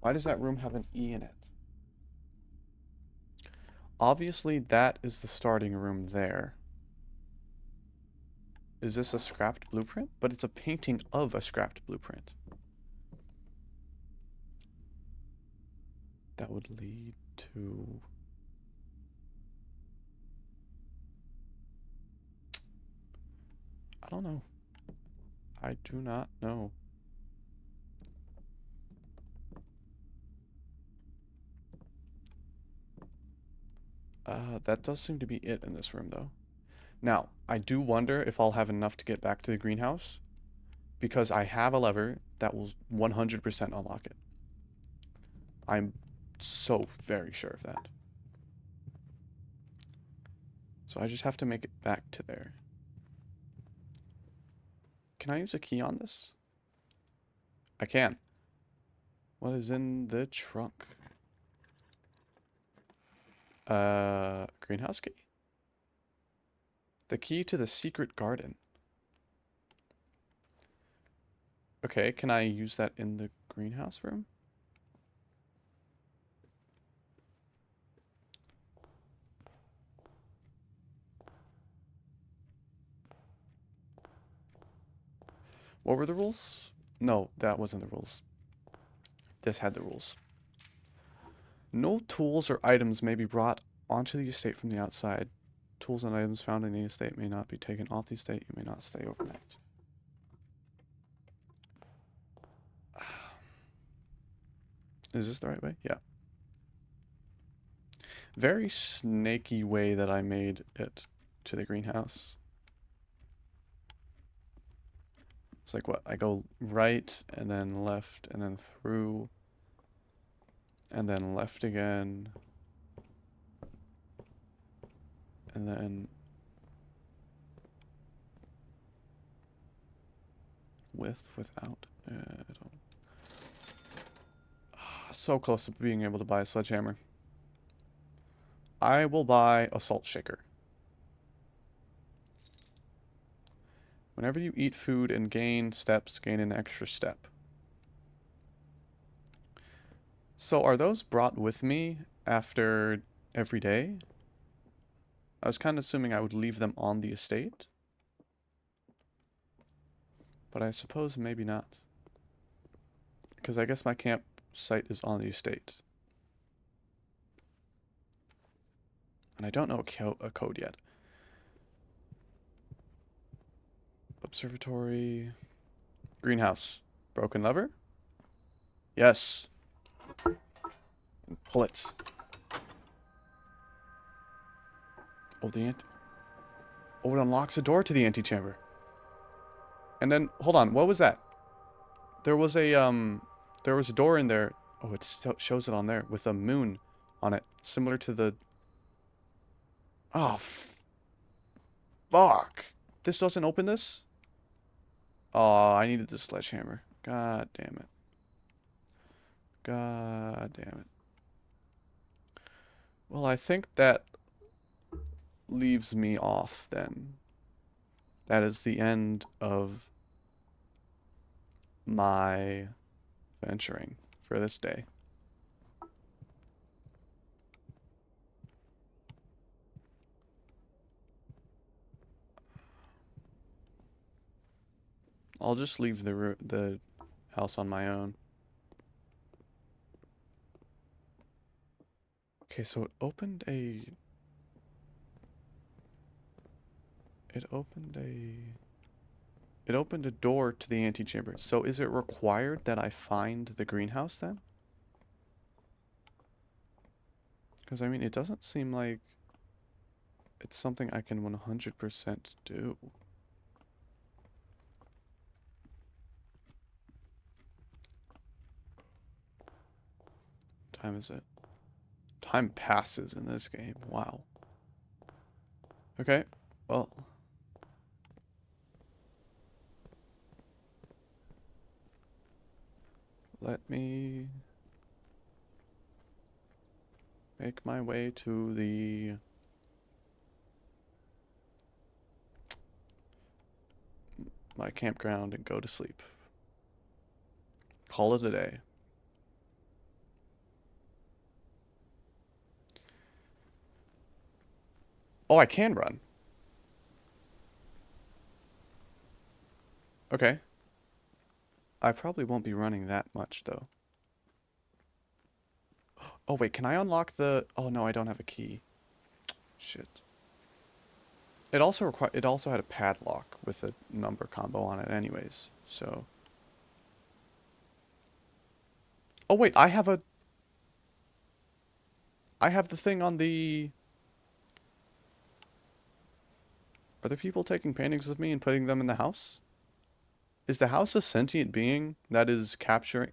[SPEAKER 1] Why does that room have an E in it? Obviously, that is the starting room there. Is this a scrapped blueprint? But it's a painting of a scrapped blueprint. That would lead to... I don't know. I do not know. That does seem to be it in this room, though. Now, I do wonder if I'll have enough to get back to the greenhouse, because I have a lever that will 100% unlock it. I'm so very sure of that. So I just have to make it back to there. Can I use a key on this? I can. What is in the trunk? Greenhouse key? The key to the secret garden. Okay, can I use that in the greenhouse room? What were the rules? No, that wasn't the rules. This had the rules. No tools or items may be brought onto the estate from the outside. Tools and items found in the estate may not be taken off the estate. You may not stay overnight. Is this the right way? Yeah. very snaky way that I made it to the greenhouse. It's like what? I go right and then left and then through and then left again and then without. I don't. So close to being able to buy a sledgehammer. I will buy a salt shaker. Whenever you eat food and gain steps, gain an extra step. So are those brought with me after every day? I was kind of assuming I would leave them on the estate. But I suppose maybe not. Because I guess my campsite is on the estate. And I don't know a code yet. Observatory. Greenhouse. Broken lever? Yes. Pull it. Oh, oh, it unlocks a door to the antechamber. And then, hold on, what was that? There was a door in there. Oh, it shows it on there with a moon on it, similar to the. Oh, fuck! This doesn't open this. Oh, I needed the sledgehammer. God damn it. God damn it. Well, I think that leaves me off then. That is the end of my venturing for this day. I'll just leave the house on my own. Okay, so it opened a door to the antechamber. So is it required that I find the greenhouse then? Because I mean, it doesn't seem like it's something I can 100% do. What time is it? Time passes in this game. Wow. Okay. Well. Let me make my way to my campground and go to sleep. Call it a day. Oh, I can run. Okay. I probably won't be running that much, though. Oh, wait, can I unlock the... Oh, no, I don't have a key. Shit. It also had a padlock with a number combo on it anyways, so... Oh, wait, I have the thing on the... Are there people taking paintings of me and putting them in the house? Is the house a sentient being that is capturing...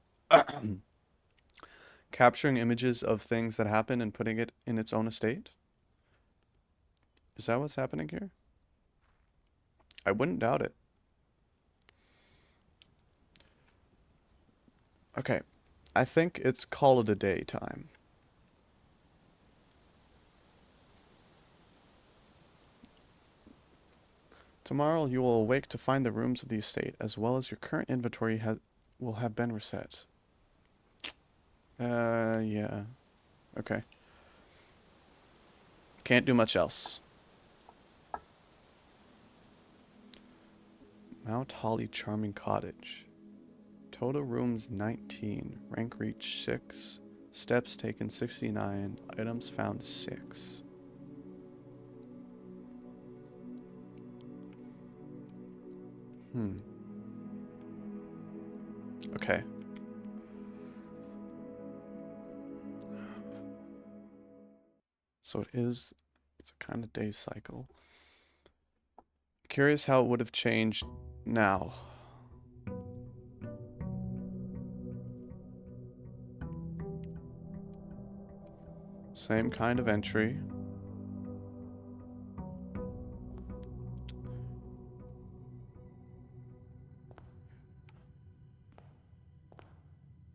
[SPEAKER 1] capturing images of things that happen and putting it in its own estate? Is that what's happening here? I wouldn't doubt it. Okay. I think it's call it a day time. Tomorrow you will awake to find the rooms of the estate, as well as your current inventory will have been reset. Yeah. Okay. Can't do much else. Mount Holly Charming Cottage. Total rooms 19. Rank reach 6. Steps taken 69. Items found 6. Okay. So it's a kind of day cycle. Curious how it would have changed now. Same kind of entry.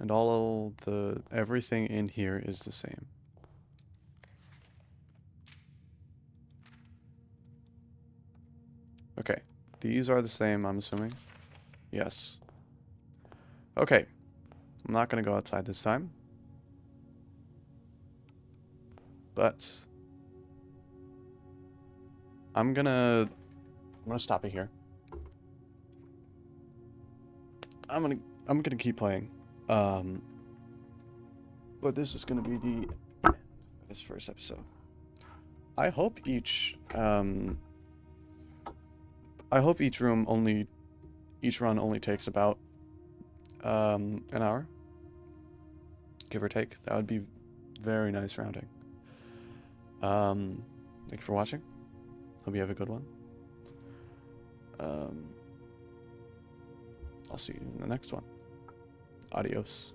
[SPEAKER 1] And everything in here is the same. Okay, these are the same, I'm assuming. Yes. Okay, I'm not gonna go outside this time. But I'm gonna stop it here. I'm gonna keep playing. But this is gonna be the end of this first episode. I hope each run only takes about an hour, give or take. That would be very nice rounding. Thank you for watching. Hope you have a good one. I'll see you in the next one. Adios.